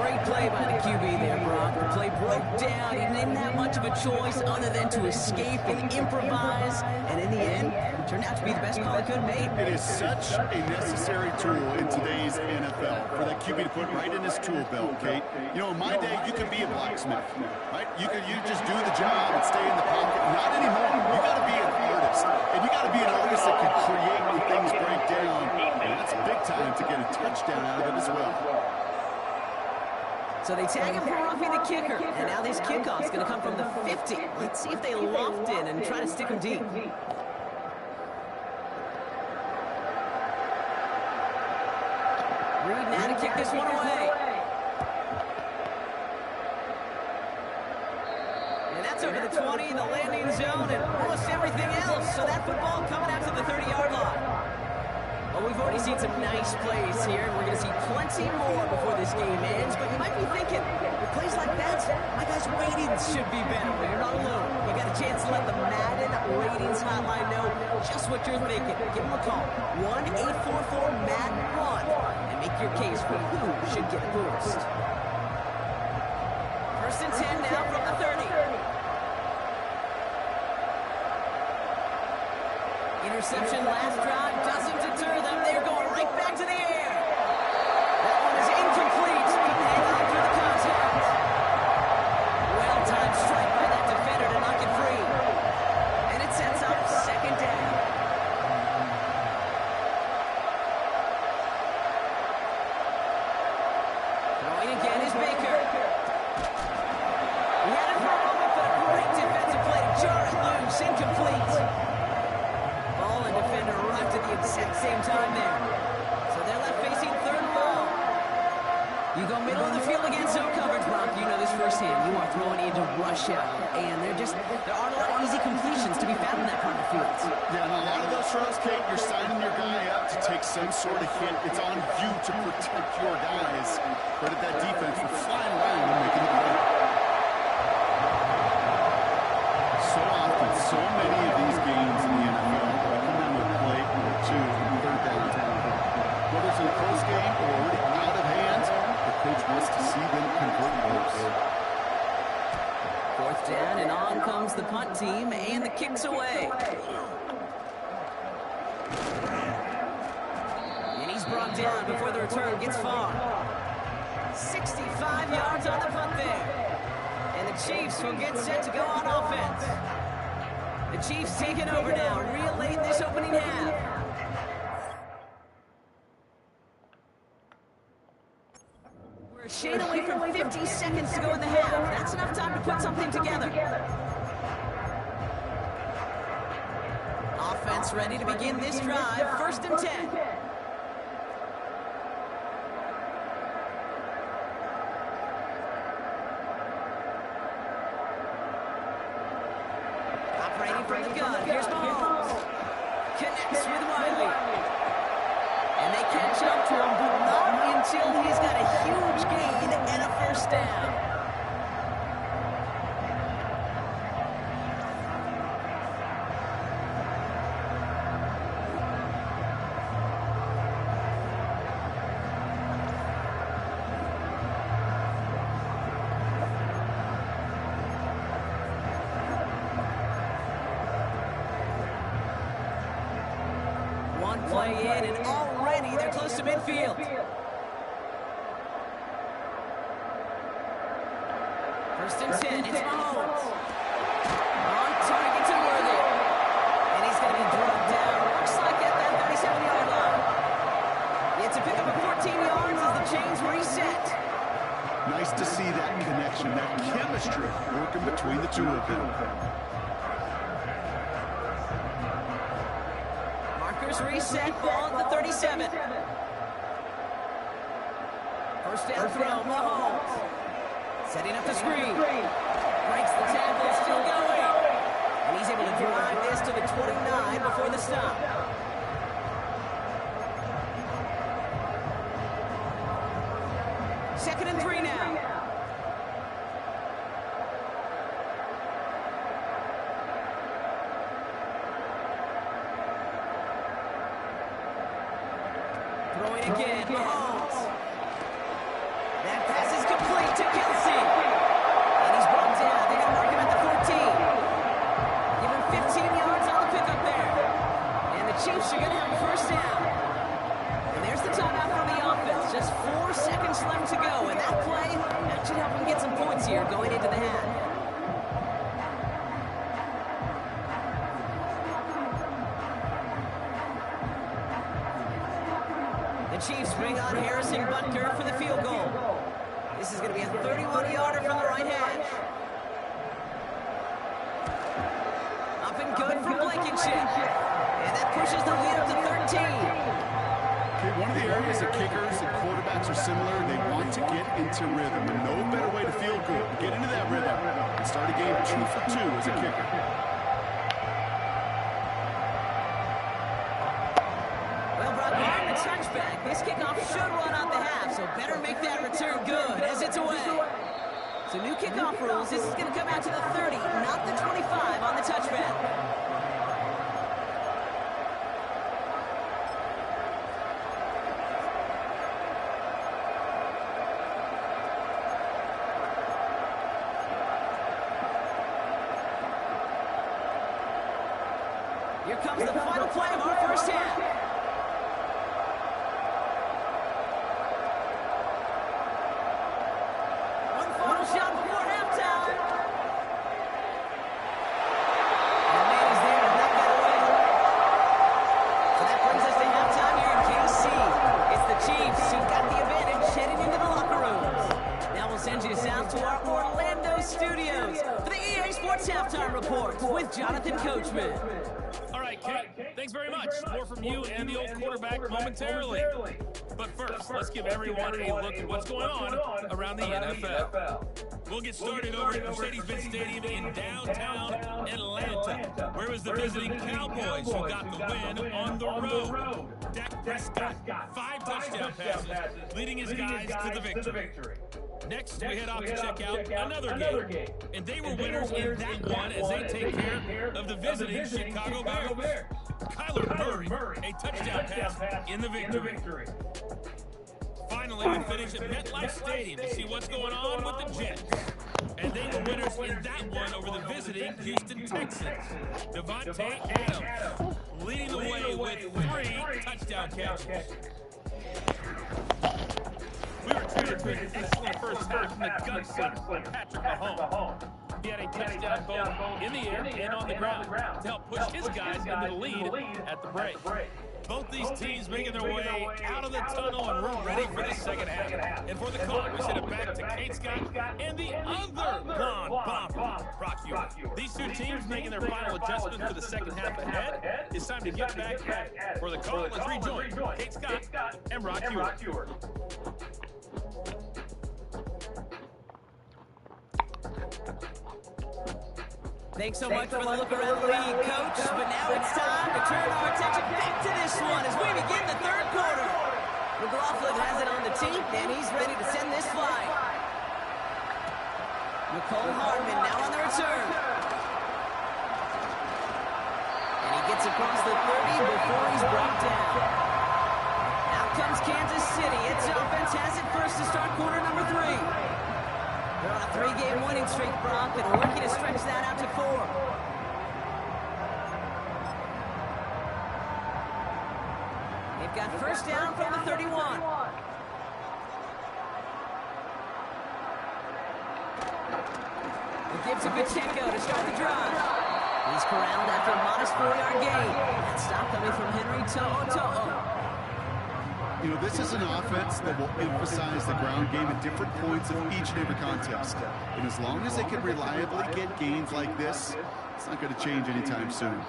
Speaker 2: Great play by the QB there, Brock. The play broke down. He didn't have much of a choice other than to escape and improvise. And in the end, it turned out to be the best call he could have made.
Speaker 1: It is such a necessary tool in today's NFL for that QB to put right in his tool belt, Kate. You know, in my day, you could be a blacksmith, right? You just do the job and stay in the pocket. Not anymore. You got to be an artist, and you got to be an artist that can create when things break down. And that's big time to get a touchdown out of it as well.
Speaker 2: So they tag him for roughing the kicker, and now this kickoff is going to come from the 50. Let's see if they loft in and try to stick him deep. Reed now to kick this one away. And that's over the 20, the landing zone, and almost everything else. So that football coming out to the 30-yard line. Well, we've already seen some nice plays here, and we're going to see plenty more before this game ends. But you might be thinking, with plays like that, my guys' ratings should be better. Well, you're not alone. You got a chance to let the Madden ratings hotline know just what you're thinking. Give them a call, 1-844-MADDEN-1, and make your case for who should get a boost. First and 10 now from the 30. Interception last drive doesn't deter them. They're going right back to the air. That one is incomplete. Couldn't hang on through the contact. Well-timed strike by that defender to knock it free. And it sets up second down. Throwing again is Baker. He had it for a moment, but a great defensive play to jar it loose. Incomplete. Ball and defender arrived at the exact same time there. So they're left facing third and long. You go middle of the field against zone coverage, Brock. You know this firsthand. You are throwing into rush out. And there aren't a lot of easy completions to be found in that part of the field.
Speaker 1: Yeah, and a lot of those throws, Kate, you're signing your guy up to take some sort of hit. It's on you to protect your guys. Credit that defense for flying around and making the play. So often, so many of these games in the NFL come down to a play or two on third down. Whether it's in a close game or already out of hand, the coach wants to see them convert those.
Speaker 2: Fourth down, and on comes the punt team, and the kick's away. And he's brought down before the return gets far. 65 yards on the punt there. And the Chiefs will get set to go on offense. The Chiefs taking over now, real late in this opening half. We're a shade away from 50 seconds to go in the half. That's enough time to put something together. Offense ready to begin this drive. First and 10. Operating from the gun. Here's Mahomes. Connects with Wiley. And they catch up to him, but not until he's got a huge gain and a first down. One play in, and already they're close to midfield. First and 10, it's Mahomes. On target to Worthy. And he's going to be brought down. Looks like at that 37-yard line. It's a pickup of 14 yards as the chains reset.
Speaker 1: Nice to see that connection, that chemistry working between the two of them.
Speaker 2: Reset, ball at the 37. First down throw, Mahomes. Setting up the screen. Breaks the tackle, still going. And he's able to drive this to the 29 before the stop. Second and 3 now. Throwing again, Mahomes. That pass is complete to Kelsey. And he's brought down. They're going to mark him at the 14. Give him 15 yards on the pickup there. And the Chiefs are going to have a first down. And there's the timeout from the offense. Just 4 seconds left to go. And that play, that should help him get some points here going into the half. Chiefs bring on Harrison Butker for the field goal. This is going to be a 31-yarder from the right hash. Up and good for Blankenship. And that pushes the lead up to 13.
Speaker 1: Okay, one of the areas that kickers and quarterbacks are similar, they want to get into rhythm. And no better way to feel good, get into that rhythm, and start a game 2 for 2 as a kicker.
Speaker 2: Well, Brock, This kickoff should run out the half, so better make that return good as it's away. So new kickoff rules. This is going to come out to the 30, not the 25 on the touchback. Here comes the final play of our first half. One final shot before halftime. And Manny's there to knock that away. So that brings us to halftime here in KC. It's the Chiefs who've got the advantage heading into the locker rooms. Now we'll send you south to our Orlando studios for the EA Sports Halftime Report with Jonathan Coachman.
Speaker 5: Kate, thanks very much. More from you and the old quarterback momentarily. But first, let's give everyone a look at what's going on around the NFL. We'll get started over at Mercedes-Benz Stadium in downtown Atlanta, where it was the visiting Cowboys who got the win on the road. Dak Prescott, 5 touchdown passes, leading his guys to the victory. Next, we head off to check out another game. And they were winners in that one as they take care of the visiting Chicago Bears. Kyler Murray, a touchdown pass in the victory. Finally, we finish at MetLife Stadium to see what's going on with the Jets. And they were winners in that one over the visiting Houston Texans. Devontae Adams leading the way with 3 touchdown catches. We were treated to an excellent first half from the gunslinger, Patrick Mahomes. He had a touchdown both in the air and on the ground to help push his guys into the lead at the break. Both these teams making their way out of the tunnel, and we're ready for the second half. And for the call, we send it back to Kate Scott and the other blonde bomber, Brock Ewert. These two teams making their final adjustment for the second half ahead. It's time to get back at it. For the call, let's rejoin Kate Scott and Brock Ewert.
Speaker 2: Thanks so much for the look around the league, Coach. But now it's time to turn our attention back to this one as we begin the third quarter. McLaughlin has it on the team, and he's ready to send this flying. Nicole Hardman now on the return. And he gets across the 30 before he's brought down. Out comes Kansas City. Its offense has it first to start quarter number 3. They're on a 3-game winning streak, Brock, and we're looking to stretch that out to 4. They've got first down from the 31. It gives to Pacheco to start the drive. He's corralled after a modest 4-yard gain. That stop coming from Henry To'o.
Speaker 1: You know, this is an offense that will emphasize the ground game at different points of each and every contest. And as long as they can reliably get gains like this, it's not going to change anytime soon.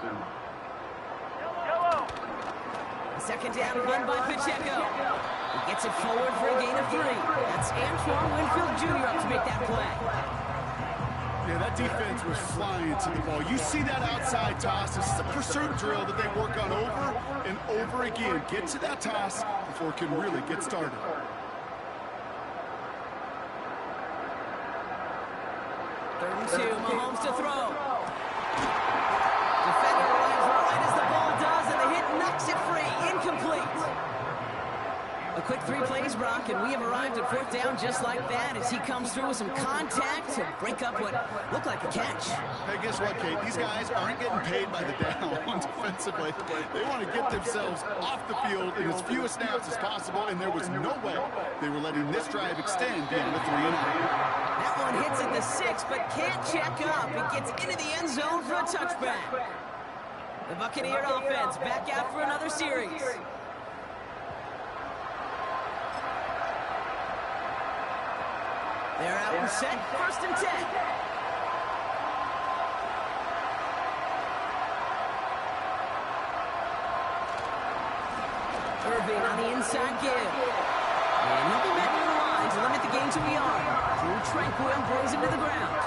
Speaker 2: Second down run by Pacheco. He gets it forward for a gain of 3. That's Antoine Winfield Jr. up to make that play.
Speaker 1: Yeah, that defense was flying to the ball. You see that outside toss. This is a pursuit drill that they work on over and over again. Get to that toss before it can really get started.
Speaker 2: Third and 2, Mahomes to throw. Defender runs right as the ball does, and the hit knocks it free. Incomplete. A quick 3 plays, Brock, and we have arrived at 4th down just like that as he comes through with some contact to break up what looked like a catch.
Speaker 1: Hey, guess what, Kate? These guys aren't getting paid by the down defensively. They want to get themselves off the field in as few snaps as possible, and there was no way they were letting this drive extend beyond the 3 and out.
Speaker 2: That one hits at the 6, but can't check up. It gets into the end zone for a touchback. The Buccaneer offense back out for another series. They're out and set, 1st and 10. Irving on the inside give. And he'll be met near the line to limit the gain to a yard. Drew Tranquil throws him to the ground.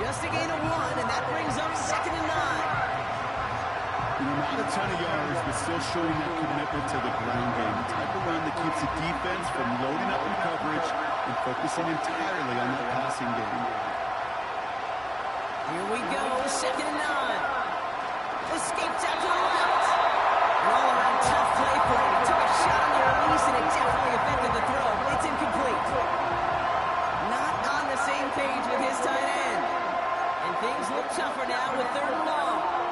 Speaker 2: Just a gain of 1, and that brings up 2nd and 9.
Speaker 1: You know, not a ton of yards, but still showing that commitment to the ground game. defense from loading up in coverage and focusing entirely on that passing game.
Speaker 2: Here we go, 2nd and 9. Escapes out to the left. An all-around tough play for him. He took a shot on the release, and it definitely affected the throw. It's incomplete. Not on the same page with his tight end. And things look tougher now with 3rd and long.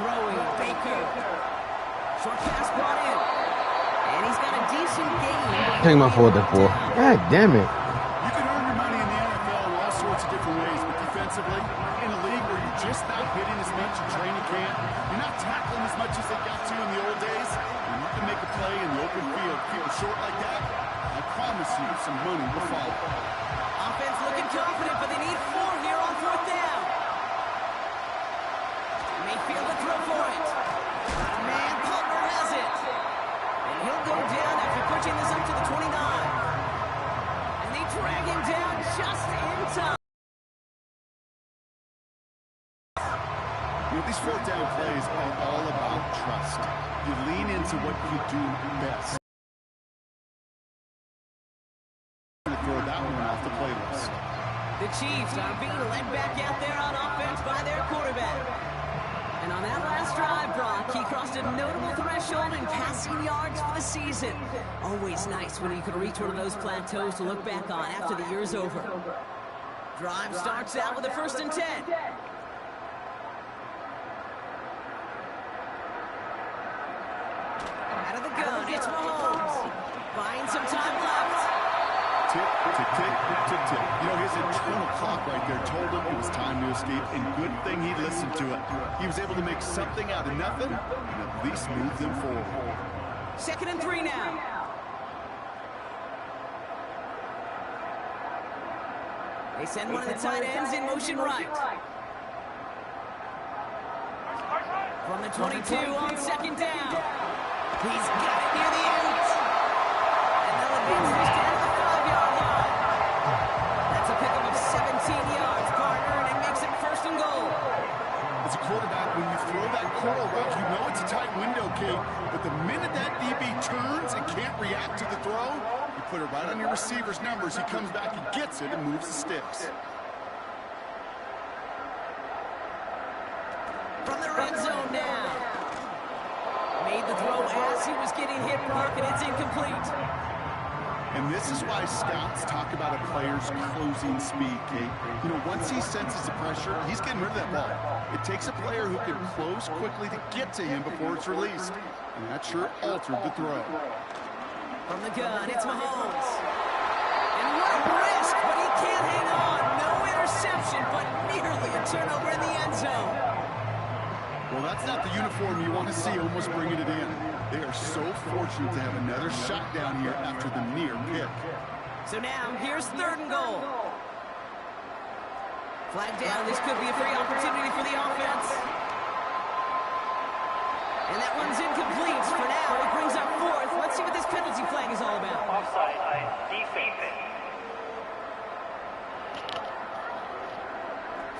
Speaker 2: Throwing, Baker. Short pass brought in. And he's got a decent game.
Speaker 3: Take my 4th and 4. God damn it.
Speaker 1: You can earn your money in the NFL in all sorts of different ways, but defensively, in a league where you're just not hitting as much in training camp, you're not tackling as much as they got to in the old days, and you can make a play in the open field, keep it short like that, I promise you some money will follow.
Speaker 2: Offense looking confident, but they need 4 here on 4th down. Mayfield to throw for it. Man, Palmer has it. And he'll go down after pushing this up to the 29. And they drag him down just in time.
Speaker 1: You know, these 4th down plays are all about trust. You lean into what you do best. Throw that one off the playlist.
Speaker 2: The Chiefs are being led back out there on offense by their quarterback. And on that last drive, Brock, he crossed a notable threshold in passing yards for the season. Always nice when you can reach one of those plateaus to look back on after the year's over. Drive starts out with a 1st and 10. Out of the gun, it's Mahomes. Buying some time left.
Speaker 1: Tick, tick, tick, tick, tick. You know, his internal clock right there told him it was time to escape, and good thing he listened to it. He was able to make something out of nothing and at least move them forward.
Speaker 2: 2nd and 3 now. They send one of the tight ends in motion right. From the 22 on 2nd down. He's got it near the end. And they'll advance this down to the 5-yard line. That's a pickup of 17 yards, partner, and it makes it 1st and goal.
Speaker 1: As a quarterback, when you throw that curl route, you know it's a tight window, Kate. But the minute that DB turns and can't react to the throw, you put it right on your receiver's numbers. He comes back and gets it and moves the sticks.
Speaker 2: From the red zone now. Made the throw as he was getting hit, Brock, and it's incomplete.
Speaker 1: And this is why scouts talk about a player's closing speed, Kate. You know, once he senses the pressure, he's getting rid of that ball. It takes a player who can close quickly to get to him before it's released. And that sure altered the throw.
Speaker 2: From the gun, it's Mahomes. And what a risk, but he can't hang on. No interception, but nearly a turnover in the end zone.
Speaker 1: Well, that's not the uniform you want to see almost bringing it in. They are so fortunate to have another shot down here after the near pick.
Speaker 2: So now, here's 3rd and goal. Flag down, this could be a free opportunity for the offense. And that one's incomplete for now. It brings up 4th. Let's see what this penalty flag is all about.
Speaker 4: Offside, defense.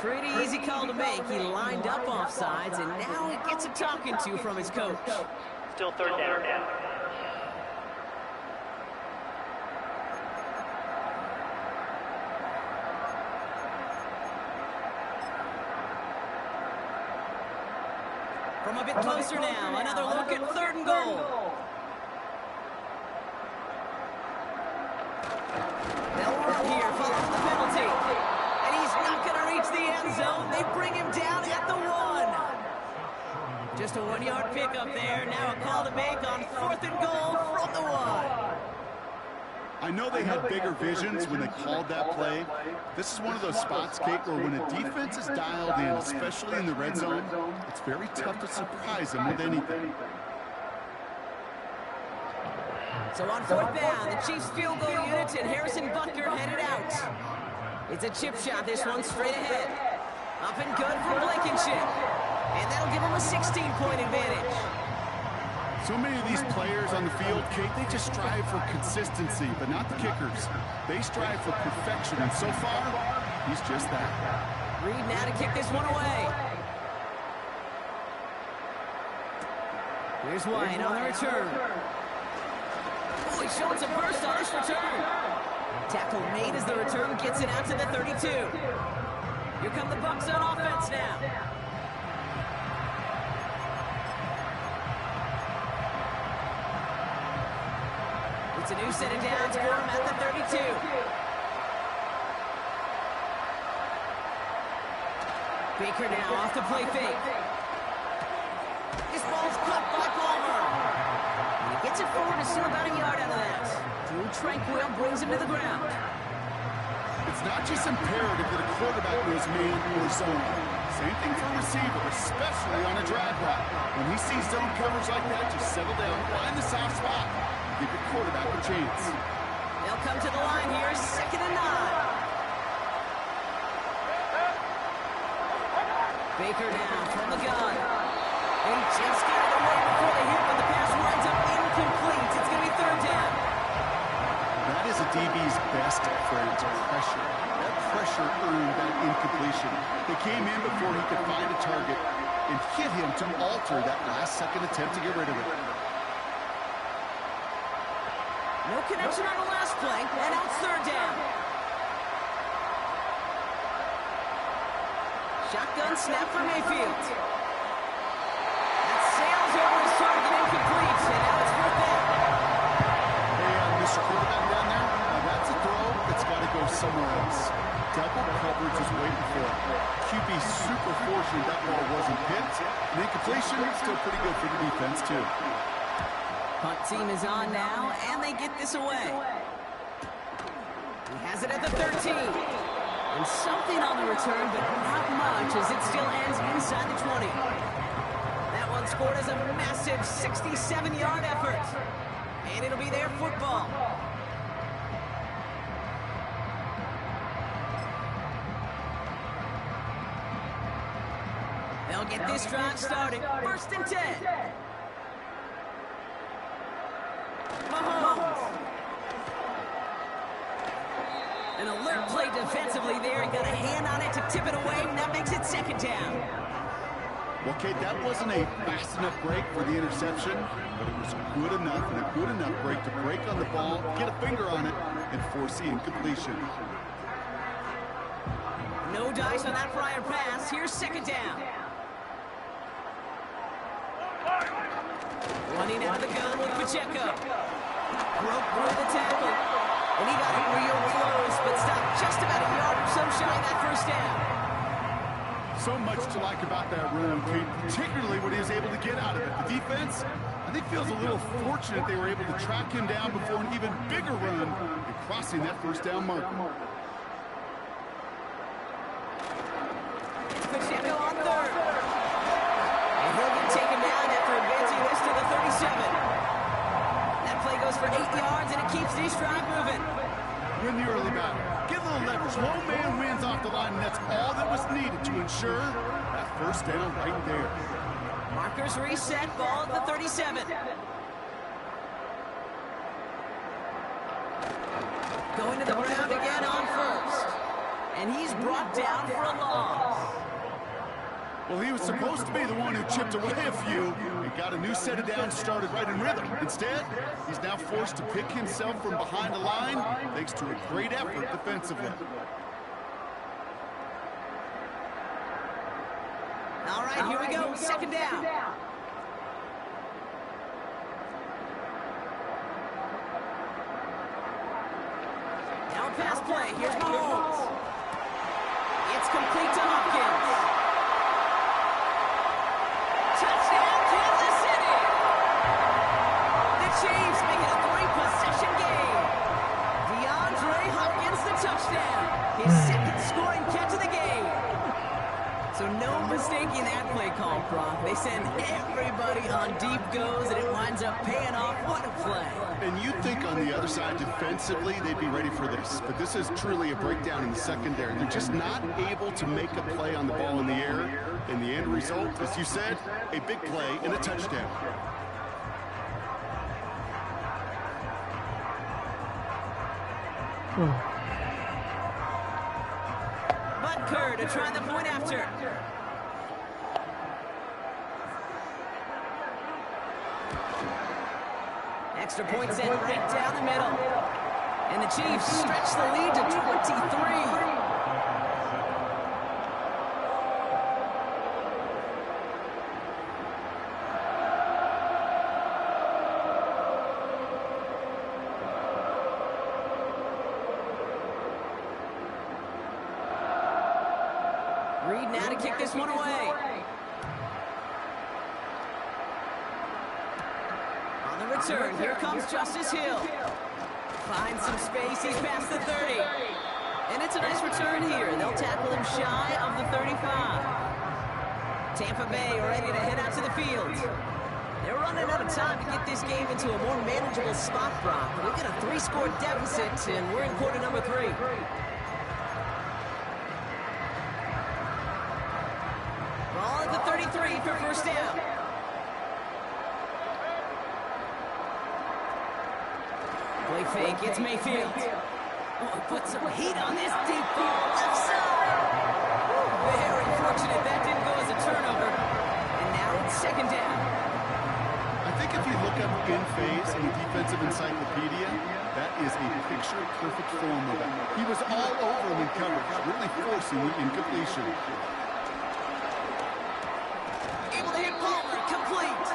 Speaker 2: Pretty easy call to make. He lined up offsides, and now he gets a talking to from his coach.
Speaker 4: Still 3rd down.
Speaker 2: From a bit closer now, another look at 3rd and goal. They'll work here following the penalty. And he's not going to reach the end zone. They bring him down at the 1. Just a 1-yard pickup there. Now a call to make on 4th and goal from the 1.
Speaker 1: I know they had bigger visions when they called that play. This is one of those spots, Kate, where when a defense is dialed in, especially in the red zone, it's very tough to surprise them with anything.
Speaker 2: So on 4th down, the Chiefs field goal unit and Harrison Butker headed out. It's a chip shot, this one straight ahead. Up and good for Blankenship. And that'll give him a 16-point advantage.
Speaker 1: So many of these players on the field, Kate, they just strive for consistency, but not the kickers. They strive for perfection, and so far, he's just that.
Speaker 2: Reed now to kick this one away. Here's White on the return. Oh, he's showing some burst on this return. Tackle made as the return gets it out to the 32. Here come the Bucs on offense now. It's a new set of downs for him at the 32. Baker now off the play fake. This ball's caught by Palmer. And he gets it forward to still about a yard out of that. Drew Tranquil brings him to the ground.
Speaker 1: It's not just imperative that a quarterback knows man or zone. Same thing for a receiver, especially on a drag route. When he sees zone coverage like that, just settle down, find the soft spot, give your quarterback a chance.
Speaker 2: They'll come to the line here, 2nd and 9. Baker now from the gun. They just got it away before the hit, but the pass winds up incomplete. It's going to be 3rd down.
Speaker 1: That is a DB's best friend, pressure. That pressure earned that incompletion. They came in before he could find a target and hit him to alter that last-second attempt to get rid of it.
Speaker 2: No connection on the last play, and now it's 3rd down. Shotgun snap for Mayfield. That sails over his target, incomplete, and now it's 4th down.
Speaker 1: Hey, Mr. Quarterback down there, that's a throw that's got to go somewhere else. Double coverage is waiting for it. QB super fortunate that ball wasn't hit. And incompletion, still pretty good for the defense, too.
Speaker 2: Punt team is on now, and they get this away. He has it at the 13. And something on the return, but not much, as it still ends inside the 20. That one scored as a massive 67-yard effort. And it'll be their football. They'll get this drive started. 1st and 10. Mahomes. An alert play defensively there. He got a hand on it to tip it away, and that makes it 2nd down.
Speaker 1: Well, Kate, that wasn't a fast enough break for the interception, but it was good enough and a good enough break to break on the ball, get a finger on it, and force the incompletion.
Speaker 2: No dice on that prior pass. Here's 2nd down. Running out of the gun with Pacheco. Broke through the tackle. And he got it real close, but stopped just about a yard or so shy of that 1st down.
Speaker 1: So much to like about that run, Kate, particularly what he was able to get out of it. The defense, I think, feels a little fortunate they were able to track him down before an even bigger run and crossing that 1st down mark.
Speaker 2: It's Pacheco on 3rd. And he'll get taken down after advancing this to the 37. That play goes for 8 yards, and it keeps this drive moving.
Speaker 1: Win the early battle. Get a little leverage. Low man wins off the line, and that's all that was needed to ensure that 1st down right there.
Speaker 2: Markers reset, ball at the 37. Going to the ground again on 1st. And he's brought down for a loss.
Speaker 1: Well, he was supposed to be the one who chipped away a few and got a new set of downs started right in rhythm. Instead, he's now forced to pick himself from behind the line thanks to a great effort defensively.
Speaker 2: All right, here we go. 2nd down. Now a pass play. Here's Mahomes. It's complete to Hopkins. Touchdown, Kansas City! The Chiefs make it a 3-possession game. DeAndre Hopkins, the touchdown. His 2nd scoring catch of the game. So no mistaking that play call, Brock. They send everybody on deep goes, and it winds up paying off. What a play.
Speaker 1: And you'd think on the other side defensively they'd be ready for this, but this is truly a breakdown in the secondary. They're just not able to make a play on the ball in the air, and the end result, as you said, a big play and a touchdown.
Speaker 2: Butker to try the point after. Extra point sent right down the middle. And the Chiefs stretch the lead to 23. Reed now to kick this one away. On the return, here comes Justice Hill. Finds some space, he's past the 30. And it's a nice return here. They'll tackle him shy of the 35. Tampa Bay ready to head out to the field. They're running out of time to get this game into a more manageable spot, Brock. We've got a 3-score deficit, and we're in quarter number 3. Ball at the 33 for first down. Play fake, it's Mayfield. Oh, put some heat on this deep ball, left side. Very fortunate that didn't go as a turnover. And now it's second down.
Speaker 1: I think if you look up in phase in the defensive encyclopedia, that is a picture-perfect form of it. He was all over him in coverage, really forcing the incompletion.
Speaker 2: Able to hit Palmer, complete.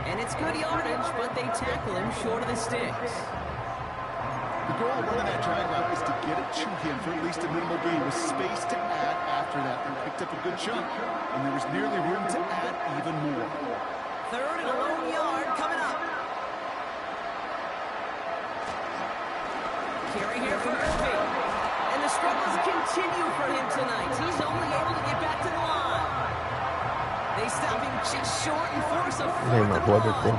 Speaker 2: And it's good yardage, but they tackle him short of the sticks.
Speaker 1: The goal of running that drag route is to get it to him for at least a minimal gain with space to add after that. They picked up a good chunk, and there was nearly room to add even more.
Speaker 2: Third and a lone yard coming up. Carry here from Murphy. And the struggles continue for him tonight. He's only able to get back to the line. They stop him just short and force a fourth and one.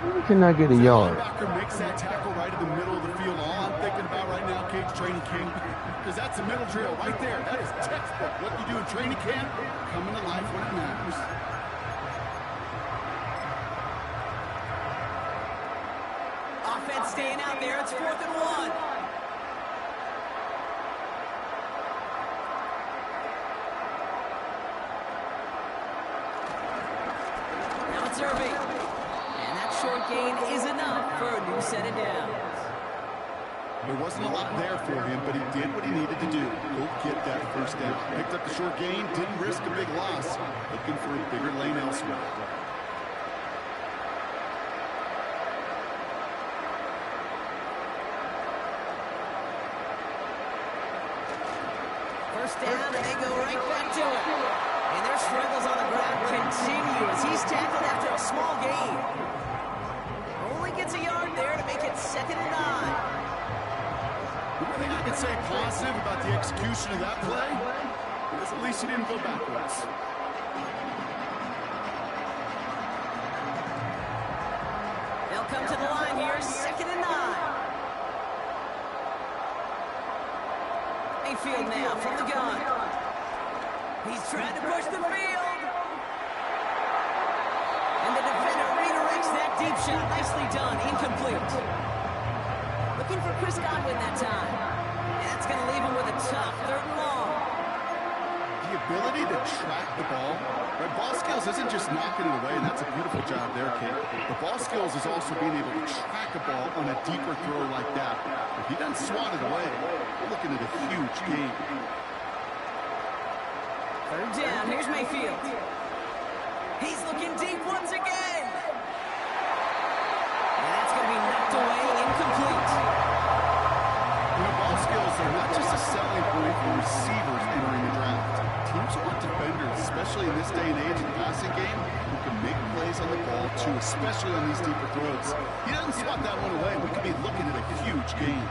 Speaker 3: You cannot get a yard.
Speaker 1: Linebacker makes that tackle right in the middle of the field. All I'm thinking about right now, Cade's training camp, because that's a middle drill right there. That is textbook. What you do in training camp, coming to life when it matters.
Speaker 2: Offense staying out there. It's 4th and 1. Now it's Irving. Short gain is enough for a new set of downs.
Speaker 1: There wasn't a lot there for him, but he did what he needed to do. Go get that first down. Picked up the short gain, didn't risk a big loss. Looking for a bigger lane elsewhere.
Speaker 2: First down, and they go right back to it. And their struggles on the ground continue as he's tackled after a small gain. Gets a yard there to make it 2nd and 9.
Speaker 1: The only thing I can say positive about the execution of that play is at least he didn't go backwards.
Speaker 2: They'll come to the line here, 2nd and 9. Mayfield now from the gun. He's trying to push the field. And the defender redirects that deep shot. Nicely done. Incomplete. Looking for Chris Godwin that time. And that's going to leave him with a tough 3rd and long.
Speaker 1: The ability to track the ball. Right, ball skills isn't just knocking it away, and that's a beautiful job there, Kate. The ball skills is also being able to track a ball on a deeper throw like that. If he doesn't swat it away, we're looking at a huge gain.
Speaker 2: 3rd down. Here's Mayfield. He's looking deep once again. And that's going to be knocked away, incomplete.
Speaker 1: You know, ball skills are not just a selling point for receivers entering the draft. Teams want defenders, especially in this day and age in the passing game, who can make plays on the ball too, especially on these deeper throws. He doesn't swat that one away. We could be looking at a huge gain.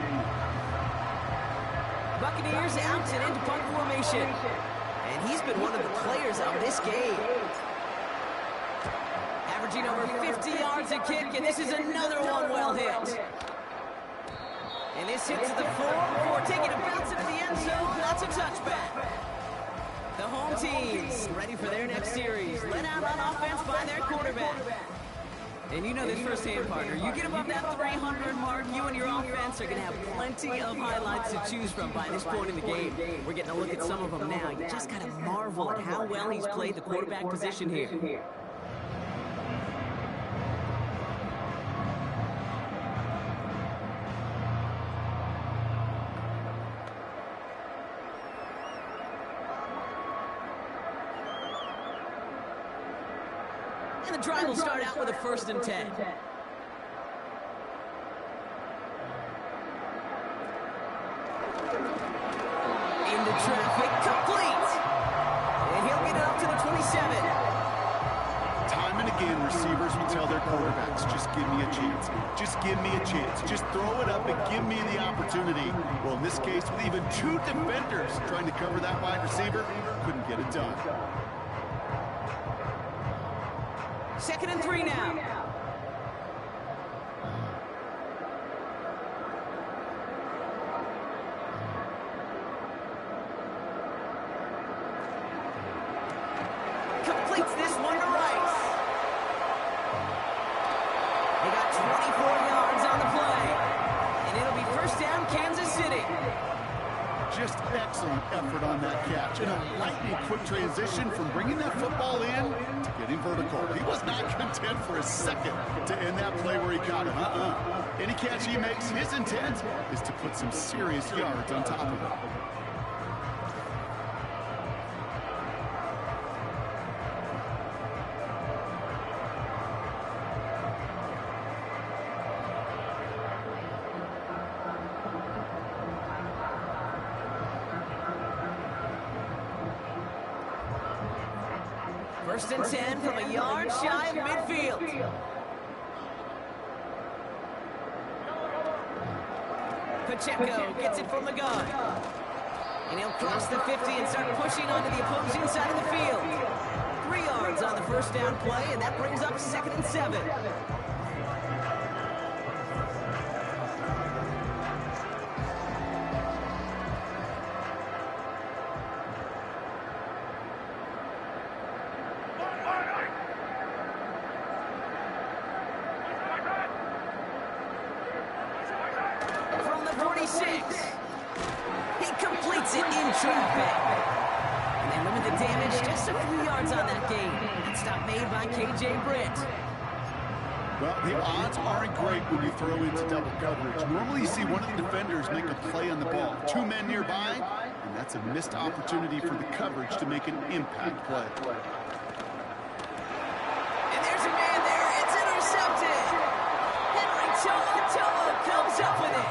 Speaker 2: Buccaneers out and into punt formation. And he's been one of the players of this game. Averaging over 50 yards a kick, and this is another one well hit. And this hits the floor before taking a bounce into the end zone. That's a touchback. The home teams ready for their next series. Led out on offense by their quarterback. And you know this firsthand, partner. You get above that 300 mark, you and your offense are going to have plenty of highlights to choose from by this point in the game. We're getting a look at some of them now. You just got to marvel at how well he's played the quarterback position here. And the drive will start out with a 1st and 10. Into traffic, complete. And he'll get it up to the 27.
Speaker 1: Time and again, receivers will tell their quarterbacks, just give me a chance. Just give me a chance. Just throw it up and give me the opportunity. Well, in this case, with even 2 defenders trying to cover that wide receiver, couldn't get it done.
Speaker 2: 2nd and 3 now. Completes this one to Rice. They got 24 yards on the play. And it'll be 1st down, Kansas City.
Speaker 1: Just excellent effort on that catch. And a lightning quick transition from bringing that football in to getting vertical. He was not content for a second to end that play where he got him. Any catch he makes, his intent is to put some serious yards on top of it.
Speaker 2: First and 10 from a yard shy of midfield. Pacheco gets it from the gun. And he'll cross the 50 and start pushing onto the opposing side of the field. 3 yards on the 1st down play, and that brings up 2nd and 7. From the 46, he completes it in traffic. And they limit the damage just a few yards on that gain. That stop made by KJ Britt.
Speaker 1: Well, the odds aren't great when you throw into double coverage. Normally you see one of the defenders make a play on the ball. 2 men nearby, and that's a missed opportunity for the coverage to make an impact play.
Speaker 2: And there's a man there. It's intercepted. Henry To'o comes up with it.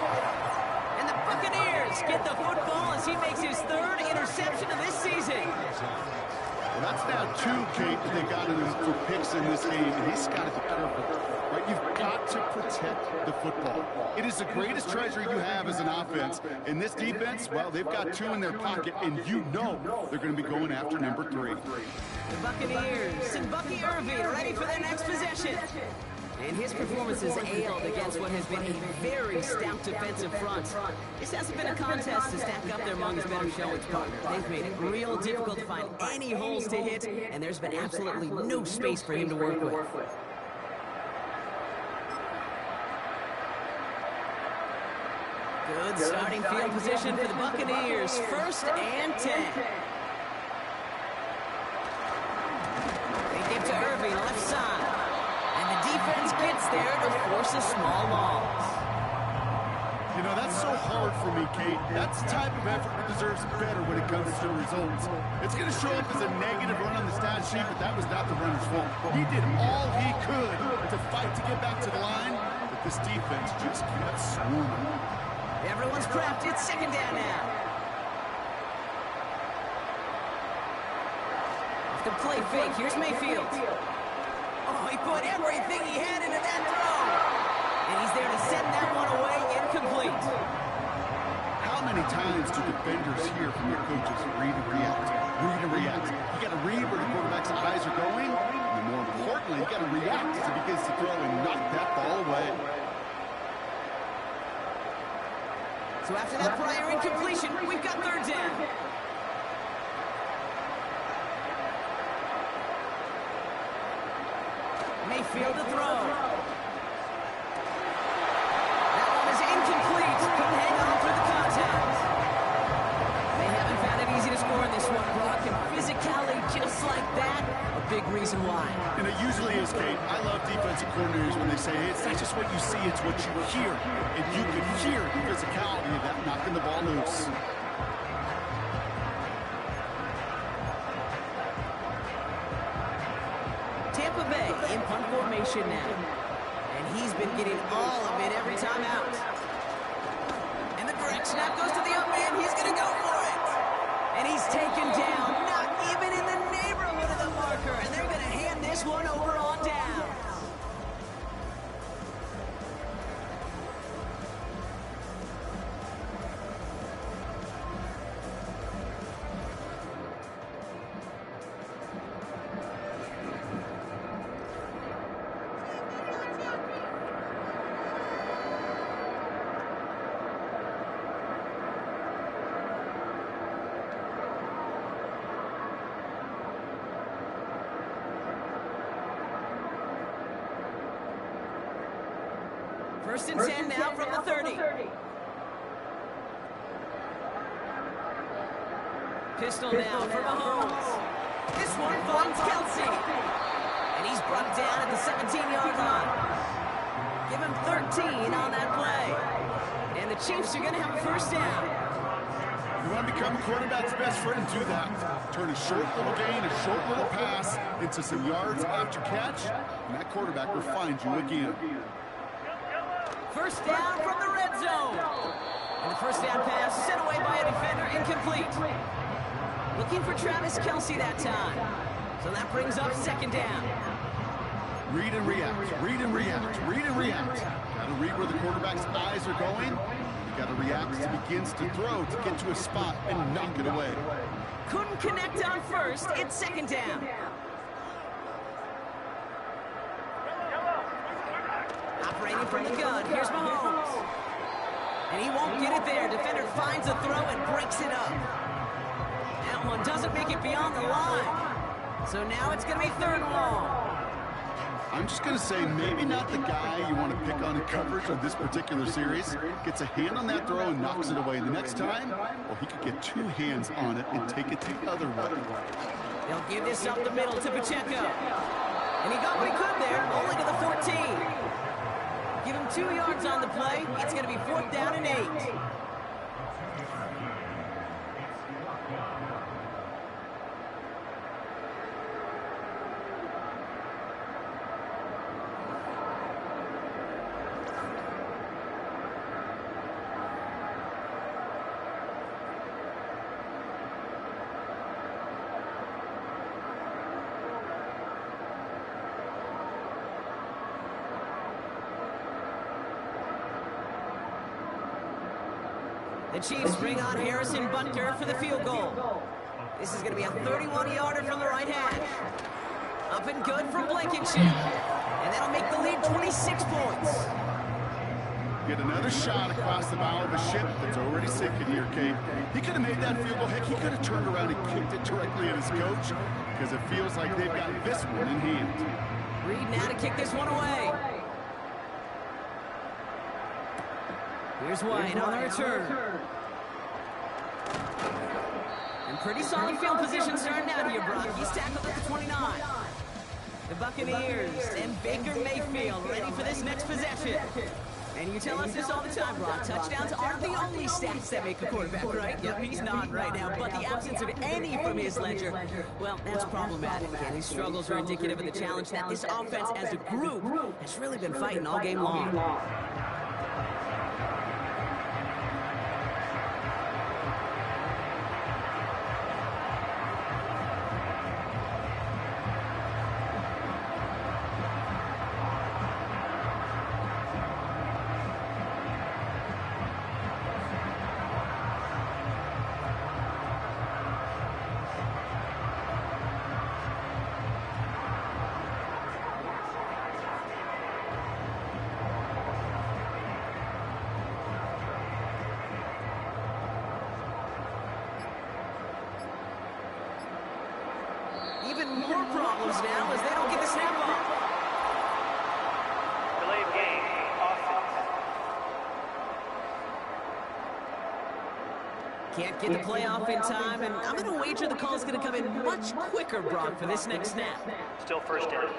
Speaker 2: And the Buccaneers get the football as he makes his 3rd interception of this season.
Speaker 1: Well, that's now 2, Kate, that they got him for picks in this game, and he's got to be careful. Right? You've got to protect the football. It is the greatest treasure you have as an offense. In this defense, well, they've got 2 in their pocket, and you know they're going to be going after number 3.
Speaker 2: The Buccaneers and Bucky Irving ready for their next possession. And his performance has ailed against what has been a very stout defensive front. This hasn't been a contest to stack up their among his better showings, partner. They've made it real difficult to find any holes to hit, and there's been absolutely no space for him to work with. Good starting field position for the Buccaneers. 1st and 10. They give to Irving, left side. And the defense gets there to force a small loss.
Speaker 1: You know, that's so hard for me, Kate. That's the type of effort that deserves better when it comes to results. It's going to show up as a negative run on the stat sheet, but that was not the runner's fault. He did all he could to fight to get back to the line, but this defense just kept swarming.
Speaker 2: Everyone's prepped. It's 2nd down now. The play fake. Here's Mayfield. Oh, he put everything he had into that throw. And he's there to send that one away incomplete.
Speaker 1: How many times do defenders hear from their coaches, read and react, read and react? You got to read where the quarterback's eyes are going, and more importantly, you got to react as he begins to throw and knock that ball away.
Speaker 2: So after that prior incompletion, we've got 3rd down. Mayfield to throw. reason why.
Speaker 1: And it usually is, Kate. I love defensive coordinators when they say, hey, it's not just what you see, it's what you hear. And you can hear the physicality of that knocking the ball loose.
Speaker 2: Tampa Bay in punt formation now. And he's been getting all of it every time out. And the direct snap goes to the up man. He's going to go for it. And he's taken down, not even in the neighborhood of the marker. And they're going to hand this one over on down. First and 10 now from the 30. Pistol now for Mahomes. This one finds Kelsey. And he's brought down at the 17-yard line. Give him 13 on that play. And the Chiefs are going to have a first down.
Speaker 1: You want to become a quarterback's best friend, do that. Turn a short little gain, a short little pass into some yards after catch, and that quarterback will find you again.
Speaker 2: First down from the red zone. And the first down pass sent away by a defender, incomplete. Looking for Travis Kelsey that time. So that brings up second down.
Speaker 1: Read and react, read and react, read and react. Got to read where the quarterback's eyes are going. You got to react as he begins to throw to get to a spot and knock it away.
Speaker 2: Couldn't connect on first. It's second down. Operating from the gun, here's Mahomes. And he won't get it there. Defender finds a throw and breaks it up. That one doesn't make it beyond the line. So now it's going to be third and long.
Speaker 1: I'm just going to say maybe not the guy you want to pick on in coverage of this particular series. Gets a hand on that throw and knocks it away. The next time, well, he could get two hands on it and take it the other way.
Speaker 2: They'll give this up the middle to Pacheco. And he got what he could there, only to the 14. Give him 2 yards on the play. It's going to be fourth down and 8. The Chiefs bring on Harrison Butker for the field goal. This is going to be a 31-yarder from the right hash. Up and good from Blankenship. And that'll make the lead 26 points.
Speaker 1: Get another shot across the bow of a ship that's already sinking here, Kate. He could have made that field goal. Heck, he could have turned around and kicked it directly at his coach because it feels like they've got this one in hand.
Speaker 2: Reed now to kick this one away. Here's White on the return. And pretty solid field position starting out here, Brock. He's tackled at the 29. The Buccaneers and Baker Mayfield ready for this next possession. And you tell us this all the time, Brock. Touchdowns aren't the only stats that make a quarterback, right? Yep, he's not right now. But the absence of any from his ledger, well, that's problematic. And his struggles are indicative of the challenge that this offense as a group has really been fighting all game long. Even more problems now as they don't get the snap off.
Speaker 4: Delayed game, offense.
Speaker 2: Can't get the play off in time, and I'm going to wager the call's going to come in much quicker, Brock, for this next snap.
Speaker 4: Still first down.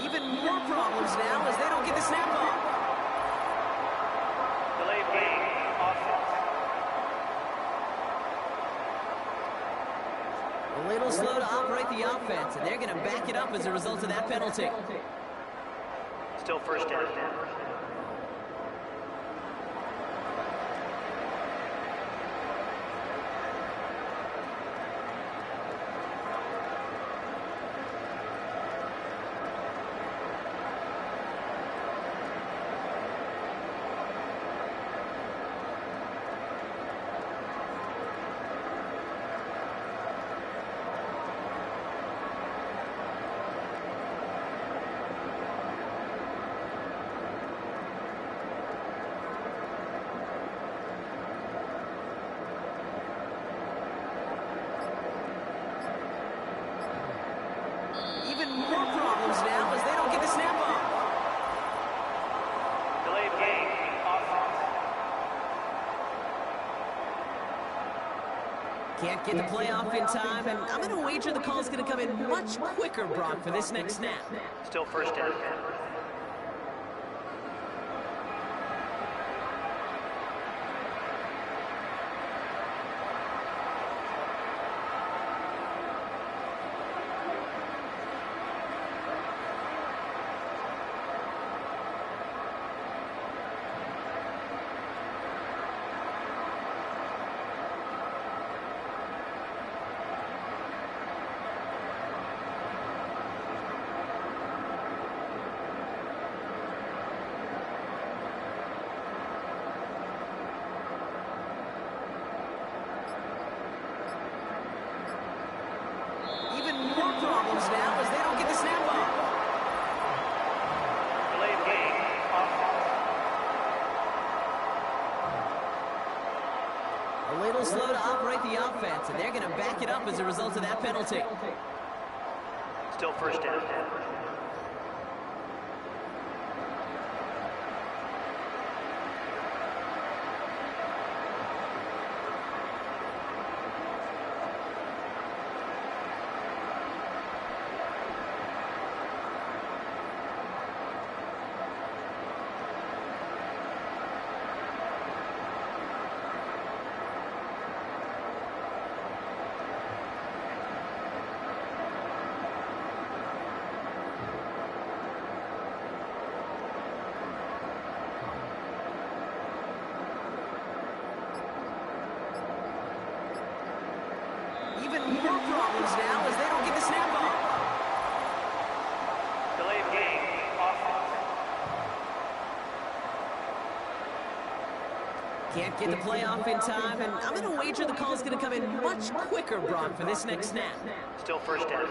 Speaker 2: Even more problems now as they don't get the snap off.
Speaker 4: Delayed game. Offense.
Speaker 2: A little slow to operate the offense, and they're going to back it up as a result of that penalty.
Speaker 4: Still first down.
Speaker 2: Even more problems now as they don't get the snap off.
Speaker 4: Delayed game. Offense.
Speaker 2: Can't get the play off in time, and I'm going to wager the call's going to come in much quicker, Brock, for this next snap.
Speaker 4: Still first down.
Speaker 2: Even more problems now as they don't get the snap off.
Speaker 4: Delayed game. Offense.
Speaker 2: A little slow to operate the offense, and they're going to back it up as a result of that penalty.
Speaker 4: Still first down.
Speaker 2: Even more problems now as they don't get the snap off.
Speaker 4: Delayed game. Offense.
Speaker 2: Can't get the play off in time, and I'm going to wager the call's going to come in much quicker, Brock, for this next snap.
Speaker 4: Still first down.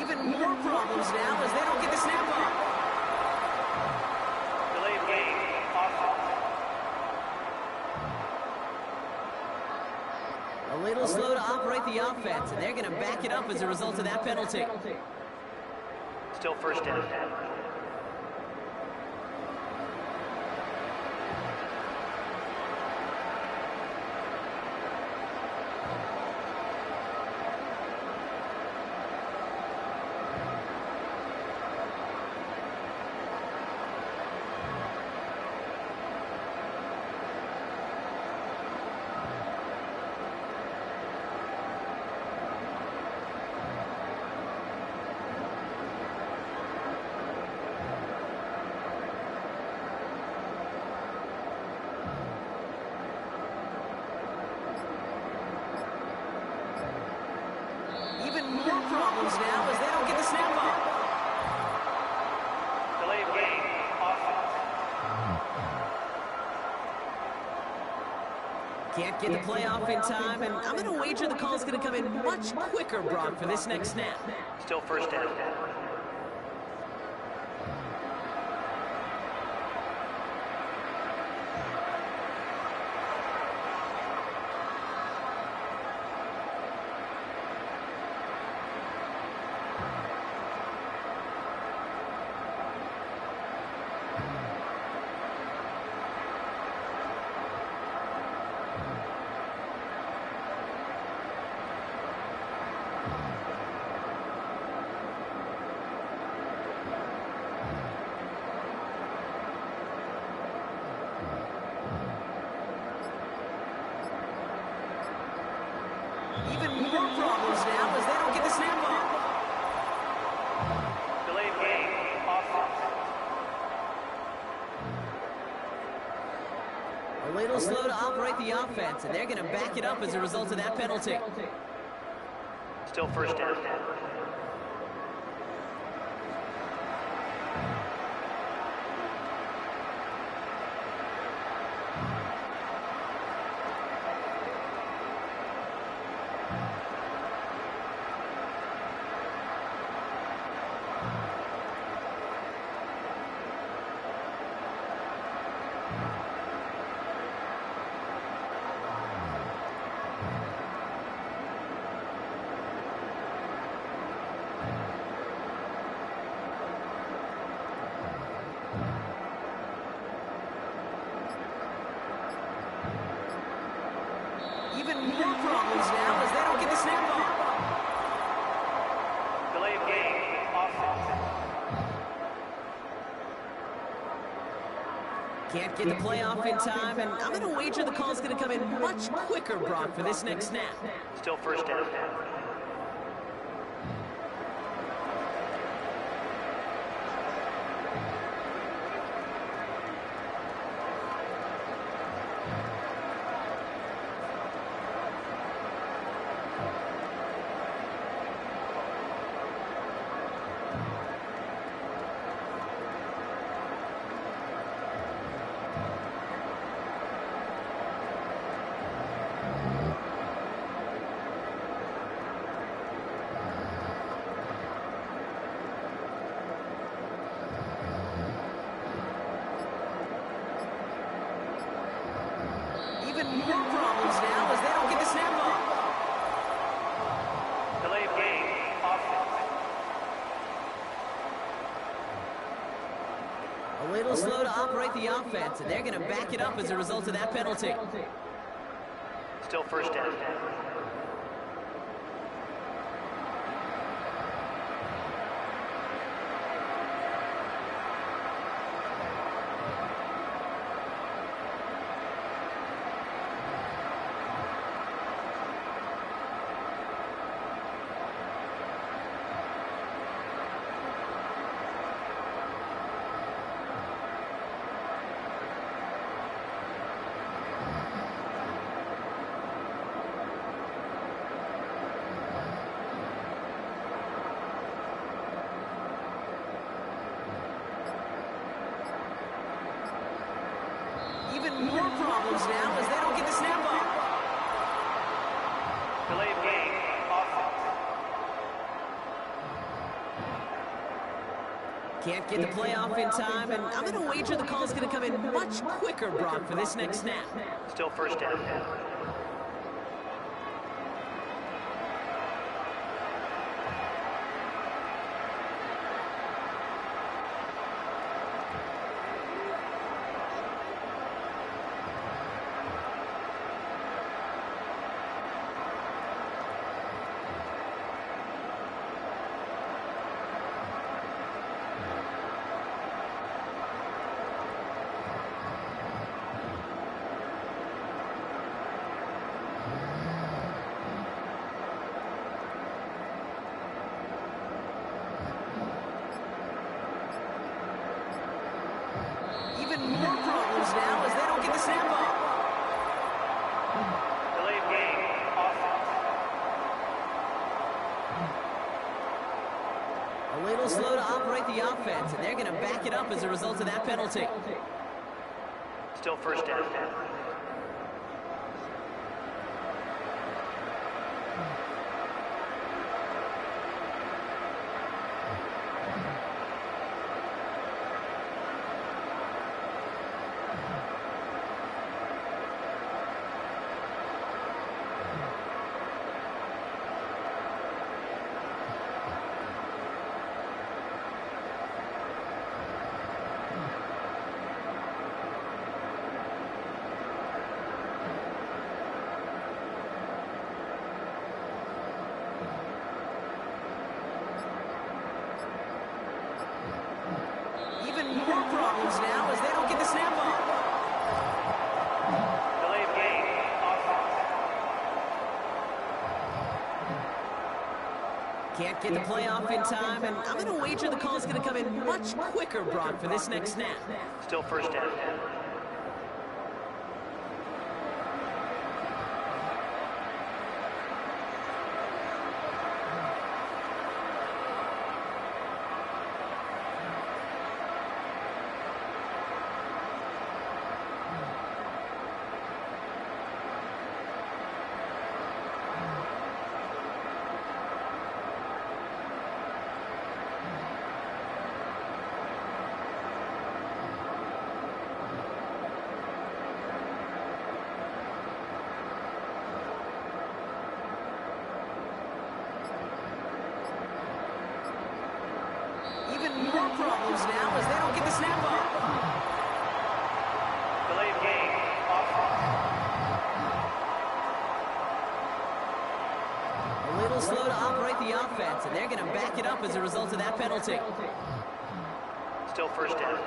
Speaker 2: Even more problems now as they don't get the snap off.
Speaker 4: Delayed game. Offense.
Speaker 2: A little slow to operate the offense, and they're going to back it up as a result of that penalty.
Speaker 4: Still first down.
Speaker 2: Can't get the play off in time, and I'm going to wager the call's going to come in much quicker, Brock, for this next snap.
Speaker 4: Still first down.
Speaker 2: Even more problems now as they don't get the snap off.
Speaker 4: Delay of game. Offense.
Speaker 2: A little slow to operate the offense, and they're going to back it up as a result of that penalty.
Speaker 4: Still first down.
Speaker 2: Even more problems now as they don't get the snap off.
Speaker 4: Delay of game. Offense.
Speaker 2: Can't get the play off in time, and I'm going to wager the call's going to come in much quicker, Brock, for this next snap.
Speaker 4: Still first down.
Speaker 2: Even more problems now as they don't get the snap off.
Speaker 4: Delay of game. Offense.
Speaker 2: A little slow to operate the offense, and they're going to back it up as a result of that penalty.
Speaker 4: Still first down.
Speaker 2: Even more problems now as they don't get the snap off.
Speaker 4: Delay of game. Offense.
Speaker 2: Can't get the play off in time, and I'm going to wager the call's going to come in much quicker, Brock, for this next snap.
Speaker 4: Still first down.
Speaker 2: Even more problems now as they don't get the snap off.
Speaker 4: Delay of game. Offense.
Speaker 2: A little slow to operate the offense, and they're going to back it up as a result of that penalty.
Speaker 4: Still first down.
Speaker 2: problems now as they don't get the snap off.
Speaker 4: Delay of game. Offense.
Speaker 2: Can't get the play off in time, and I'm going to wager the call's going to come in much quicker, Brock, for this next snap.
Speaker 4: Still first down.
Speaker 2: More problems now as they don't get the snap off.
Speaker 4: Delay of game. Offense.
Speaker 2: A little slow to operate the offense, and they're going to back it up as a result of that penalty.
Speaker 4: Still first down.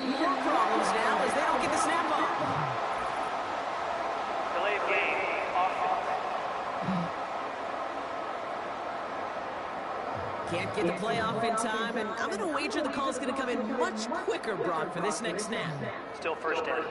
Speaker 2: More problems now as they don't get the snap off.
Speaker 4: Delay of game. Offense.
Speaker 2: Can't get the play off in time, and I'm going to wager the call's going to come in much quicker, Brock, for this next snap.
Speaker 4: Still first down.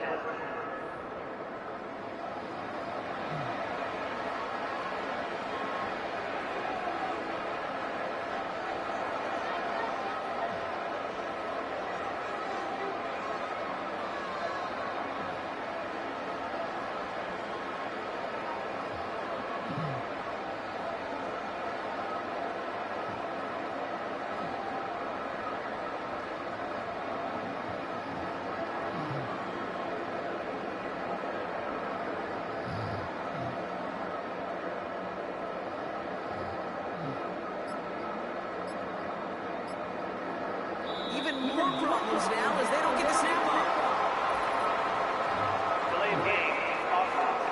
Speaker 2: More problems now as they don't get the snap off.
Speaker 4: Delay of game. Offense.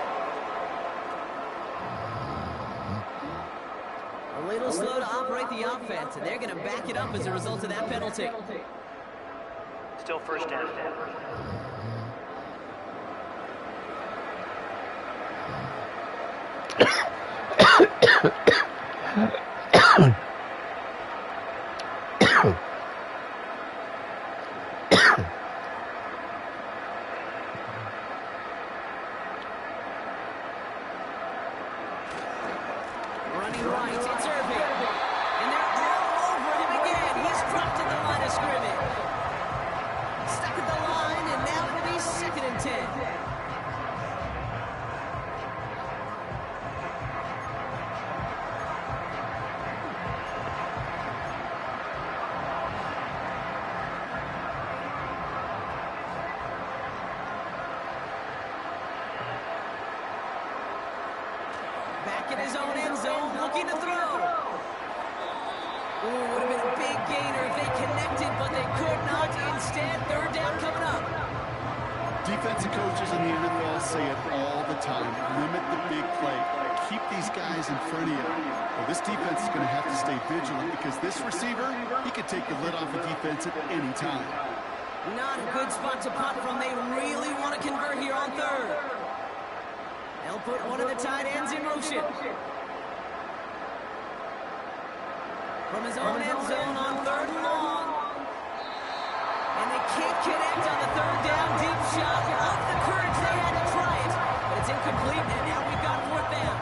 Speaker 2: A little slow to operate the offense, and they're going to back it up as a result of that penalty.
Speaker 4: Still first down.
Speaker 2: Running right, it's Irving. And they're all over him again. He's dropped at the line of scrimmage. Stuck at the line, and now it'll be 2nd and 10. Back in his own end zone, looking to throw. Ooh, would have been a big gainer if they connected, but they could not. Instead, 3rd down coming up.
Speaker 1: Defensive coaches in the NFL say it all the time. Limit the big play. Keep these guys in front of you. Well, this defense is going to have to stay vigilant because this receiver, he could take the lid off the defense at any time.
Speaker 2: Not a good spot to punt from. They really want to convert here on 3rd. They'll put one of the tight ends in motion. From his own end zone on 3rd and long. And they can't connect on the 3rd down deep shot. Love the courage they had to try it. But it's incomplete, and now we've got 4th down.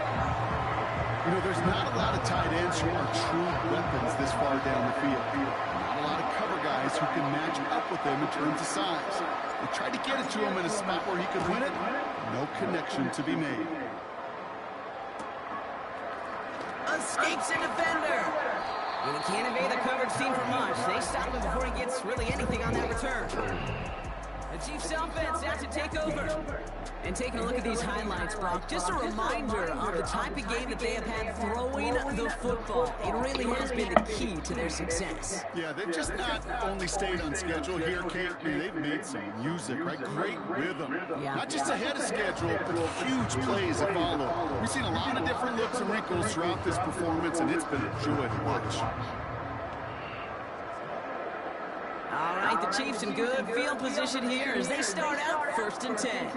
Speaker 1: You know, there's not a lot of tight ends who are true weapons this far down the field. Not a lot of cover guys who can match up with them in terms of size. They tried to get it to him in a spot where he could win it. No connection to be made.
Speaker 2: Escapes a defender. And he can't evade the coverage team for much. They stop him before he gets really anything on that return. The Chiefs offense out to take over. And taking a look at these highlights, Brock, just a reminder of the type of game that they have had throwing the football. It really has been the key to their success.
Speaker 1: Yeah, they've just not only stayed on schedule here, Kate. I mean, they've made some music, right? Great rhythm.
Speaker 2: Yeah.
Speaker 1: Not just ahead of schedule, but huge plays that follow. We've seen a lot of different looks and wrinkles throughout this performance, and it's been a joy to watch.
Speaker 2: All right, the Chiefs in good field position here as they start out 1st and 10.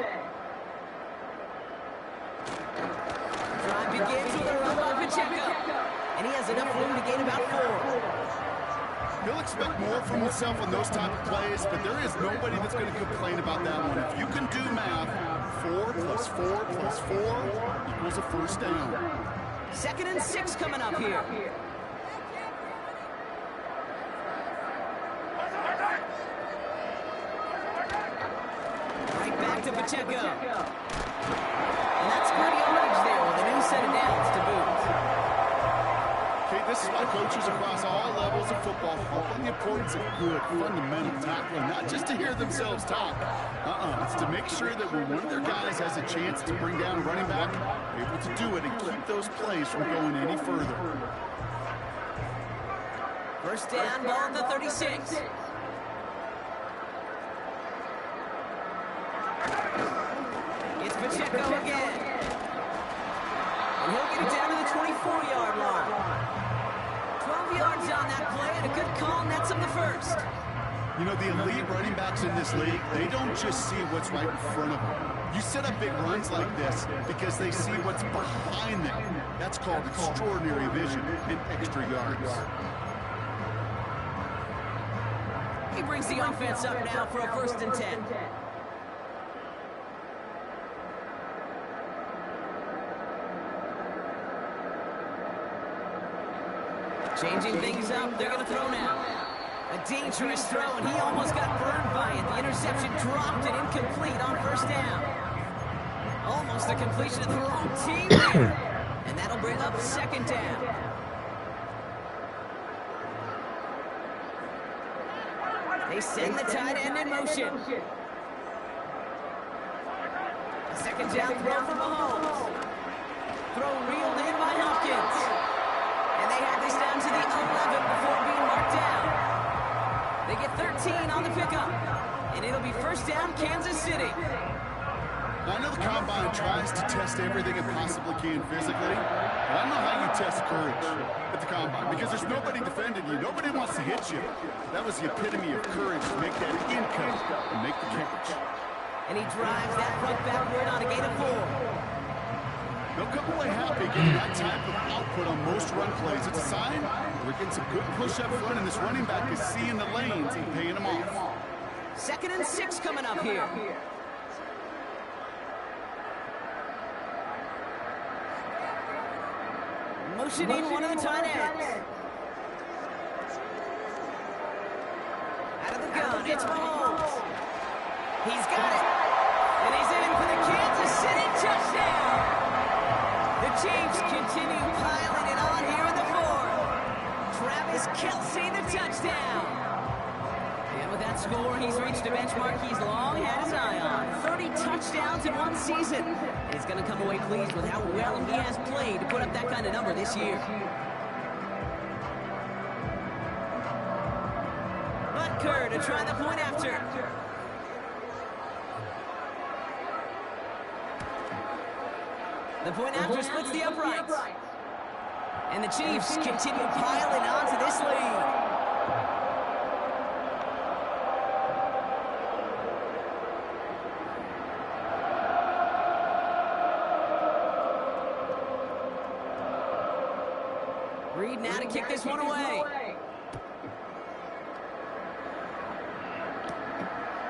Speaker 2: Drive begins with a run by Pacheco, and he has enough room to gain about 4.
Speaker 1: He'll expect more from himself on those type of plays, but there is nobody that's going to complain about that one. If you can do math, 4 plus 4 plus 4 equals a first down.
Speaker 2: 2nd and 6 coming up here. Right back to Pacheco. And that's good yardage there with a new set of downs to boot.
Speaker 1: Okay, this is why coaches across all levels of football harp on the importance of good, fundamental tackling, not just to hear themselves talk. It's to make sure that when one of their guys has a chance to bring down a running back, they're able to do it and keep those plays from going any further.
Speaker 2: First down, ball at the 36. It's Pacheco again. And he'll get it down to the 24-yard line. 12 yards on that play, and a good call, and that's him the first.
Speaker 1: You know, the elite running backs in this league, they don't just see what's right in front of them. You set up big runs like this because they see what's behind them. That's called extraordinary vision and extra yards.
Speaker 2: He brings the offense up now for a 1st and 10. Changing things up, they're going to throw now. A dangerous throw, and he almost got burned by it. The interception dropped it incomplete on 1st down. Almost a completion of the wrong team there. And that'll bring up 2nd down. They send the tight end in motion. A 2nd down throw for Mahomes. Throw reeled in by Hopkins. And they have this down to the 11 before being marked down. They get 13 on the pickup. And it'll be 1st down, Kansas City.
Speaker 1: Now, I know the Combine tries to test everything it possibly can physically, but I don't know how you test courage at the Combine because there's nobody defending you. Nobody wants to hit you. That was the epitome of courage to make that in cut and make the catch.
Speaker 2: And he drives that front backward on a gain of 4.
Speaker 1: They'll come away happy getting that type of output on most run plays. It's a sign we're getting some good push up front, and this running back is seeing the lanes and paying them off.
Speaker 2: 2nd and 6 coming up here. Motioning one of the tight ends. Out of the gun, it's Mahomes. He's got it. And he's in for the Kansas City touchdown. The Chiefs continue piling it on here in the 4th. Travis Kelce, the touchdown. And with that score, he's reached a benchmark he's long had his eye on. 30 touchdowns in one season. And he's going to come away pleased with how well he has played to put up that kind of number this year. Butker to try the point after. The point after splits the uprights. And the Chiefs continue piling on to this lead. Reed now to kick this one away.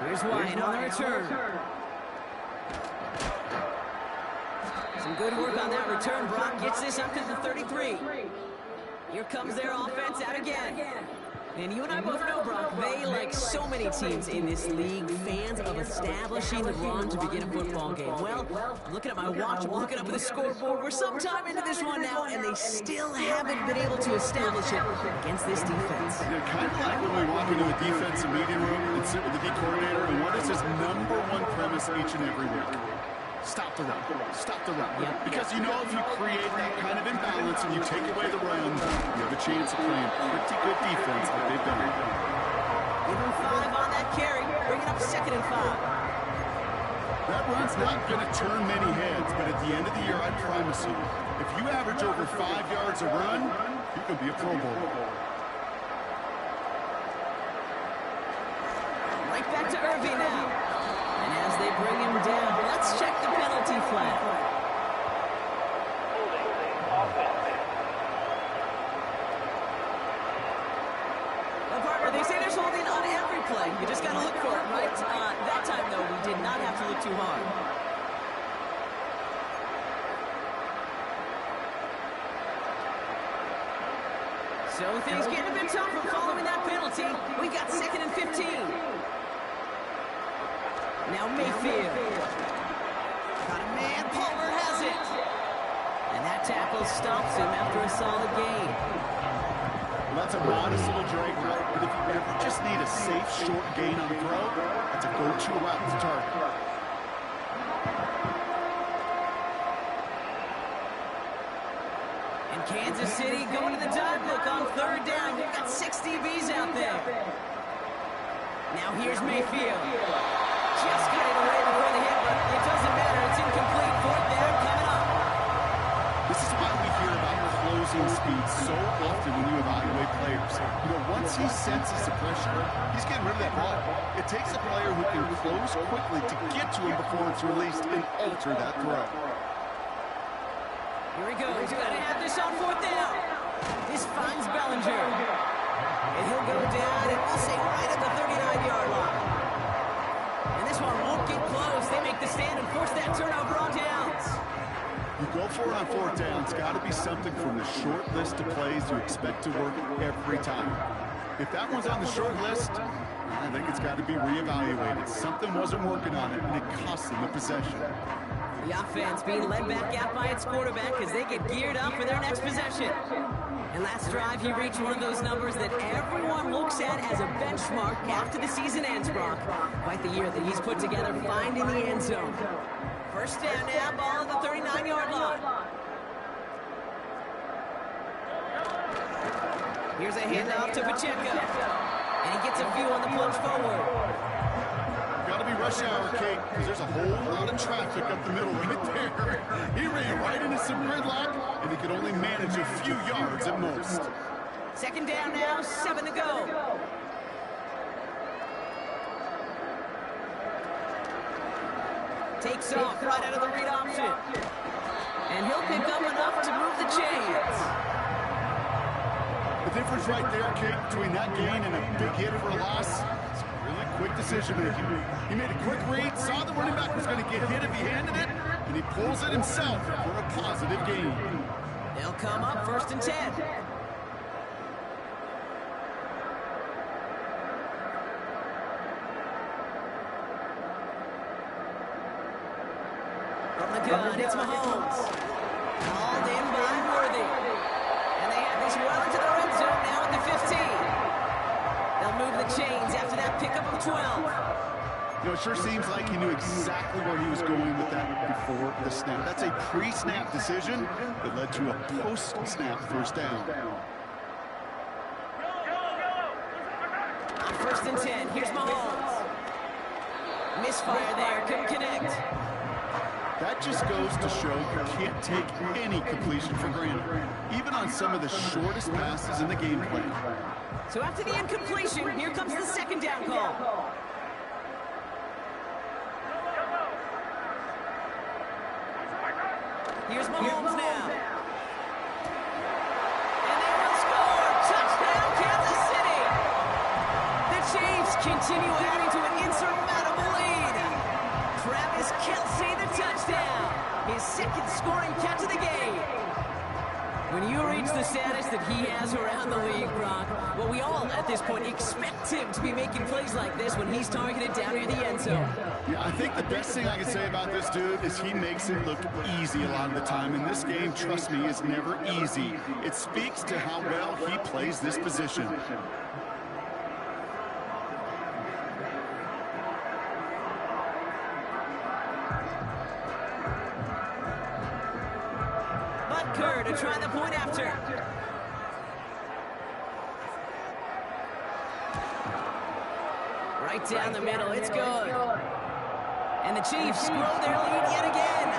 Speaker 2: Here's White on the return. Some good work on that return. Brock gets this up to the 33. Here comes their offense out again. And you and I both know, Brock, they, like so many teams in this league, fans of establishing the run to begin a football game. Well, I'm looking at my watch, I'm looking up at the scoreboard. We're sometime into this one now, and they still haven't been able to establish it against this defense.
Speaker 1: Yeah, kind of like when we walk into a defensive meeting room and sit with the D coordinator, and what is his #1 premise each and every week? Stop the run. Stop the run.
Speaker 2: Yep.
Speaker 1: Because you know if you create that kind of imbalance and you take away the run, you have a chance of playing pretty good defense like they've done.
Speaker 2: Give him 5 on that carry. Bring it up 2nd and 5.
Speaker 1: That run's not going to turn many heads, but at the end of the year, I promise you, if you average over 5 yards a run, you can be a Pro Bowler.
Speaker 2: Right back to Irving now. And as they bring him down, let's check the penalty flag.
Speaker 4: Holding offense.
Speaker 2: Well, partner, they say there's holding on every play. You just got to look for it, right? That time, though, we did not have to look too hard. So things getting a bit tougher following that penalty. We got 2nd and 15. Now Mayfield. Got a man, Palmer has it. And that tackle stops him after a solid gain.
Speaker 1: Well, that's a modest little drag route, but if you ever just need a safe, short gain on the throw, that's a go-to route to target.
Speaker 2: And Kansas City going to the dive look on 3rd down. We've got 6 DBs out there. Now here's Mayfield. Just got it away before the hit, but it doesn't matter. It's incomplete. 4th down coming up.
Speaker 1: This is why we hear about closing speed so often when you evaluate players. You know, once he senses the pressure, he's getting rid of that ball. It takes a player who can close quickly to get to him before it's released and alter that throw.
Speaker 2: Here he goes. Got to have this on 4th down. This finds Bellinger. And he'll go down, and we'll say right at the 39-yard line. And this one won't get close. They make the stand and force that turnover on downs.
Speaker 1: You go for it on 4th down. It's got to be something from the short list of plays you expect to work every time. If that one's on the short list, I think it's got to be reevaluated. Something wasn't working on it, and it cost them the possession.
Speaker 2: The offense being led back out by its quarterback as they get geared up for their next possession. And last drive, he reached one of those numbers that everyone looks at as a benchmark after the season ends, Brock. Quite the year that he's put together, finding the end zone. 1st down now, ball at the 39-yard line. Here's a handoff to Pacheco. And he gets a view on the plunge forward.
Speaker 1: Got to be rush hour, Kate, because there's a whole lot of traffic up the middle right there. He ran right into some gridlock, and he could only manage a few yards at most.
Speaker 2: 2nd down now, 7 to go. Takes off right out of the read option. And he'll pick up enough to move the chains.
Speaker 1: The difference right there, Kate, between that gain and a big hit for a loss, is really quick decision making. He made a quick read, saw the running back was going to get hit if he handed it, and he pulls it himself for a positive gain.
Speaker 2: They'll come up 1st and 10. From the gun, it's Mahomes. Called in by Worthy. And they have this well into the red zone now at the 15. They'll move the chains after that pickup of 12.
Speaker 1: You know, it sure seems like he knew exactly where he was going with that before the snap. That's a pre-snap decision that led to a post-snap 1st down.
Speaker 2: On 1st and 10, here's Mahomes. Misfire there, couldn't connect.
Speaker 1: That just goes to show you can't take any completion for granted, even on some of the shortest passes in the game plan.
Speaker 2: So after the incompletion, here comes the 2nd down call. Here's Mahomes now. And they will score! Touchdown, Kansas City! The Chiefs continue adding to an insurmountable lead. Travis Kelce, the touchdown. His 2nd scoring catch of the game. When you reach the status that he has around the league, Brock, well, we all at this point expect him to be making plays like this when he's targeted down near the end zone.
Speaker 1: Yeah, I think the best thing I can say about this dude is he makes it look easy a lot of the time. And this game, trust me, is never easy. It speaks to how well he plays this position.
Speaker 2: Kerr to try the point after. Right down the middle, it's good. And the Chiefs grow their lead yet again.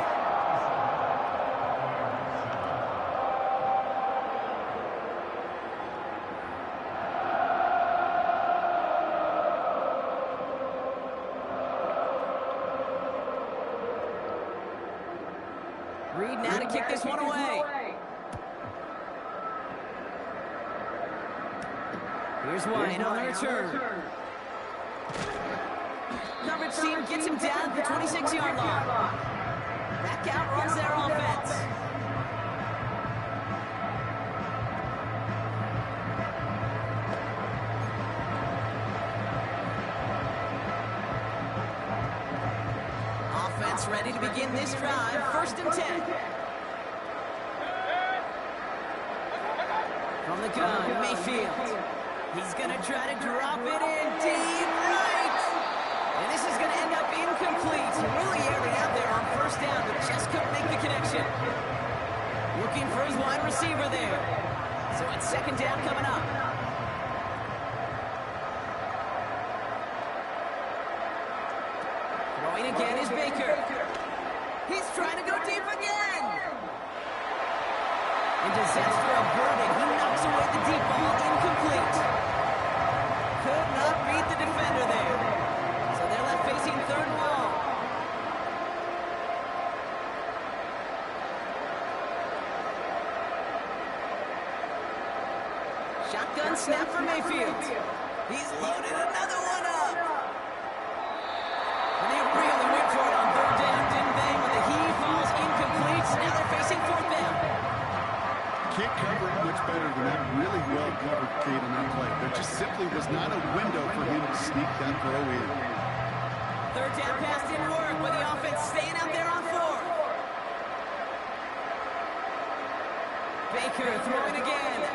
Speaker 2: Reed now to kick this one away. Here's White on the return. Coverage team gets him down at the 26-yard line. Back out runs their offense. Offense ready to begin this drive. 1st and 10. From the gun, Mayfield. He's going to try to drop it in deep right. And this is going to end up incomplete. Really airing out there on 1st down, but just couldn't make the connection. Looking for his wide receiver there. So it's 2nd down coming up. Throwing again is Baker. He's trying to go deep again. And disaster averted. He knocks away the deep ball, incomplete. Could not beat the defender there. So they're left facing 3rd and long. Shotgun snap for Mayfield. He's loaded another one up. And they really went for it on 3rd down, didn't they? But the heave falls incomplete. Now they're facing 4th down.
Speaker 1: Can't cover it much better than that. Really well covered, Kate, on that play. There just simply was not a window for him to sneak that throw in.
Speaker 2: 3rd down pass didn't work, but the offense staying out there on 4th. Baker throwing again.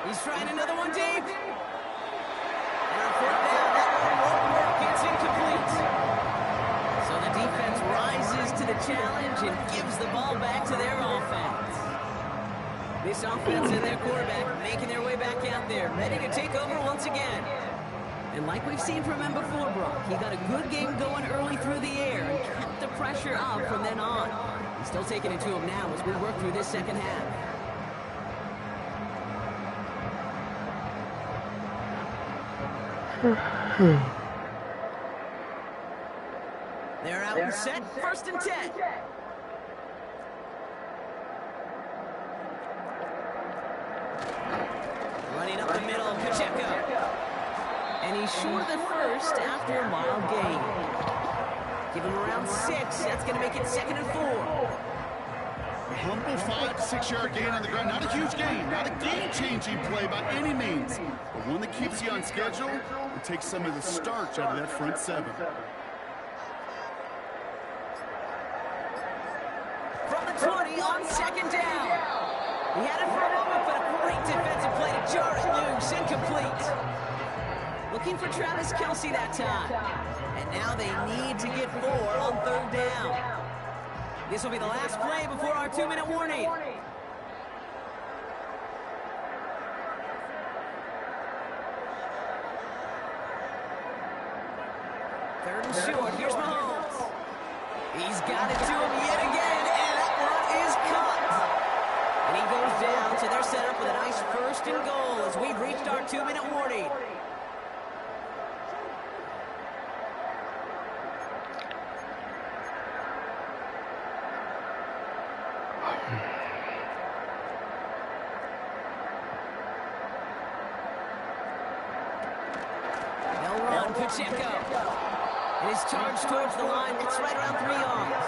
Speaker 2: He's trying another one deep. And on 4th down, that one won't work. It's incomplete. So the defense rises to the challenge and gives the ball back to their offense. This offense and their quarterback making their way back out there, ready to take over once again. And like we've seen from him before, Brock, he got a good game going early through the air and kept the pressure up from then on. He's still taking it to him now as we work through this 2nd half. They're out and set, 1st and 10. Running up the middle, Pacheco. And he's short of the 1st after a mild gain. Give him around 6. That's going to make it 2nd and 4.
Speaker 1: A humble 5 to 6 yard gain on the ground. Not a huge gain, not a game-changing play by any means, but one that keeps you on schedule and takes some of the starch out of that front 7.
Speaker 2: From the 20 on 2nd down. He had it for a moment, but a great defensive play to jar it loose, incomplete. Looking for Travis Kelce that time. And now they need to get 4 on 3rd down. This will be the last play before our 2-minute warning. Third and short, here's Mahomes. He's got it to him yet again, and that one is caught. And he goes down, so they're set up with a nice 1st and goal as we've reached our 2-minute warning. Pacheco. And his charge towards the line. It's right around 3 yards.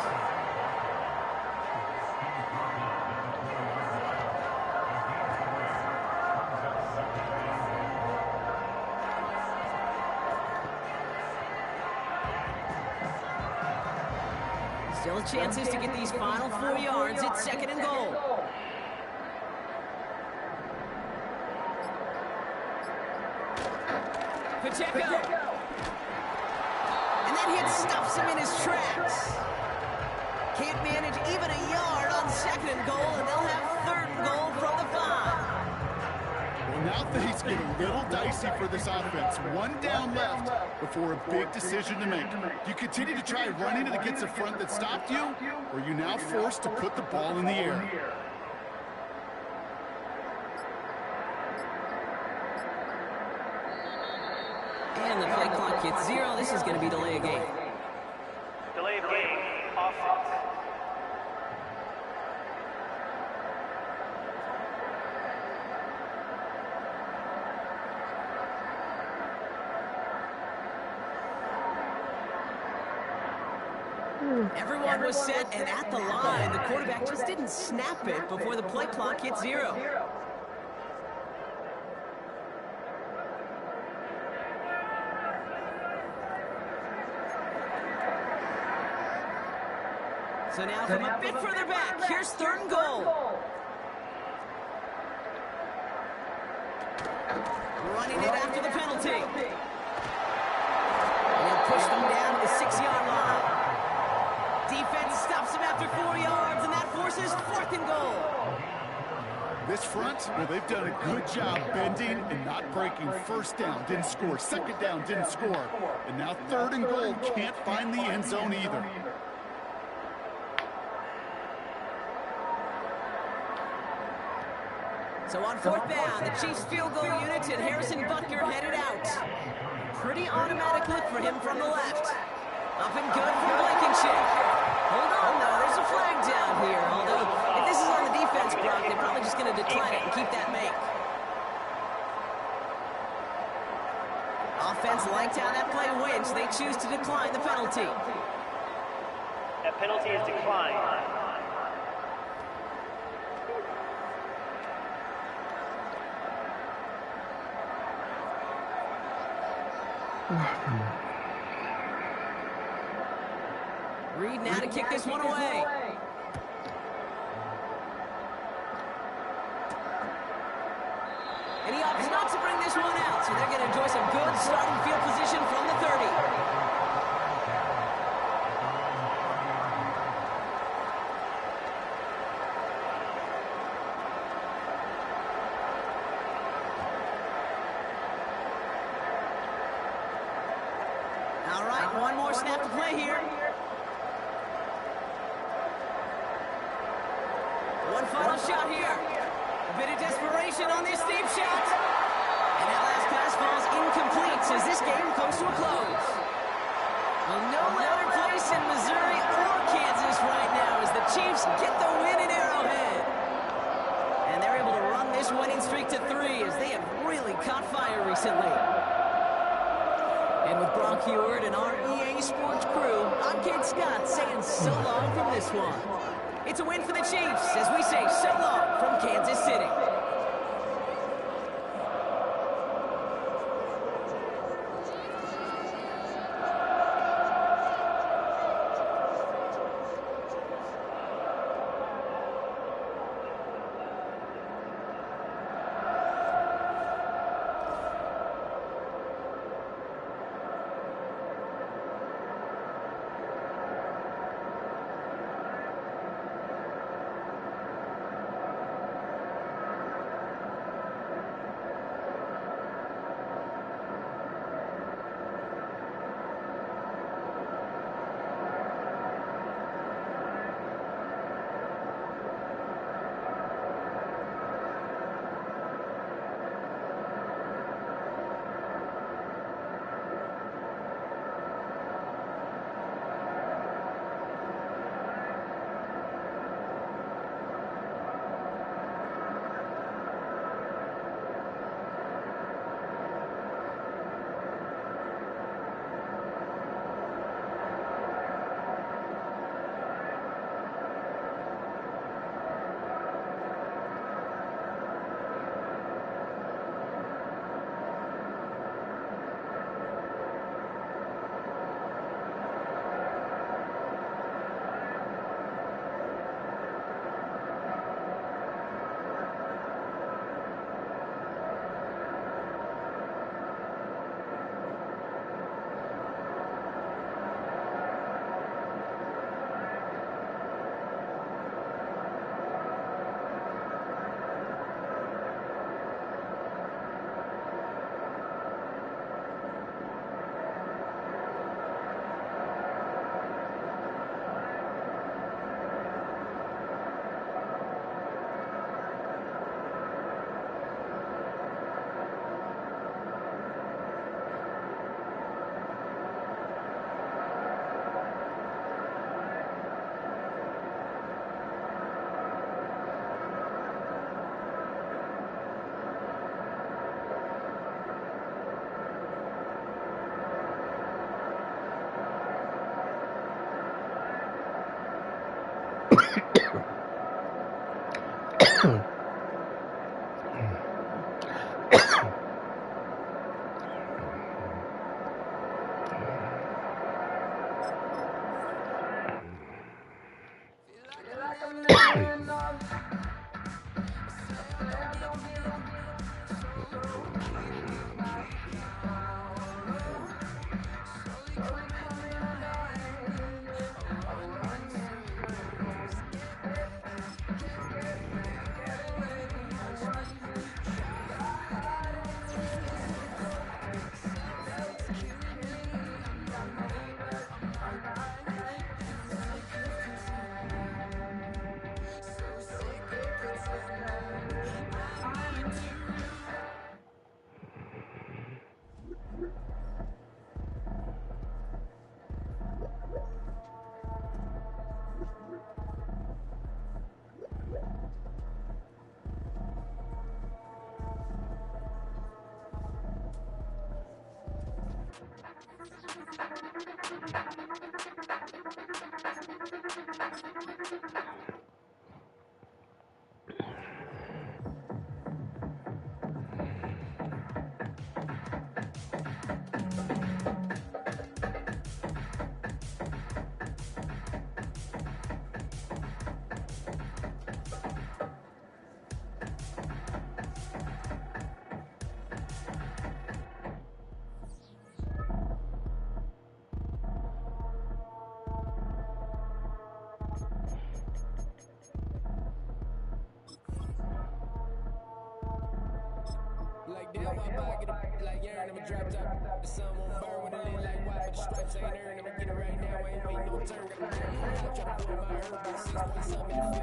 Speaker 2: Still chances to get these final 4 yards. It's 2nd and goal. Pacheco. And that hit stops him in his tracks. Can't manage even a yard on 2nd and goal, and they'll have 3rd and goal from the 5.
Speaker 1: Well, now things get a little dicey for this offense. 1 down left before a big decision to make. Do you continue to try running it against a front that stopped you, or are you now forced to put the ball in the air?
Speaker 2: And the play clock hits 0. This is going to be delay of game.
Speaker 4: Delay of game. Offense.
Speaker 2: Everyone was set and at the line. The quarterback just didn't snap it before the play clock hit 0. So now from a bit further back, here's 3rd and goal. Running it after the penalty. And he'll push them down to the 6-yard line. Defense stops him after 4 yards, and that forces 4th and goal.
Speaker 1: This front, well, they've done a good job bending and not breaking. 1st down, didn't score. 2nd down, didn't score. And now 3rd and goal, can't find the end zone either.
Speaker 2: So on 4th down, the Chiefs field goal unit and Harrison Butker headed out. Pretty automatic look for him from the left. Up and good from Blankenship. Hold on, though. There's a flag down here. Although, if this is on the defense block, they're probably just going to decline it and keep that make. Offense liked how that play went, so they choose to decline the penalty.
Speaker 4: That penalty is declined.
Speaker 2: Reed now to kick this one away. And he opts not to bring this one out, so they're going to enjoy some good starting field position from the 30. All right, one more snap to play here. One final shot here. A bit of desperation on this deep shot. And that last pass falls incomplete as this game comes to a close. Well, no louder place in Missouri or Kansas right now as the Chiefs get the win in Arrowhead. And they're able to run this winning streak to 3 as they have really caught fire recently. And with Brock Heward and our EA Sports crew, I'm Kate Scott saying so long from this one. It's a win for the Chiefs as we say so long from Kansas City.
Speaker 6: Like damn, my pocket like urine, I'ma drop top. The sun won't burn when it lit like white, but the stripes ain't earned. I'ma get it right now, I ain't waiting no turn. Got a try to put my herb by 6 point something in the field.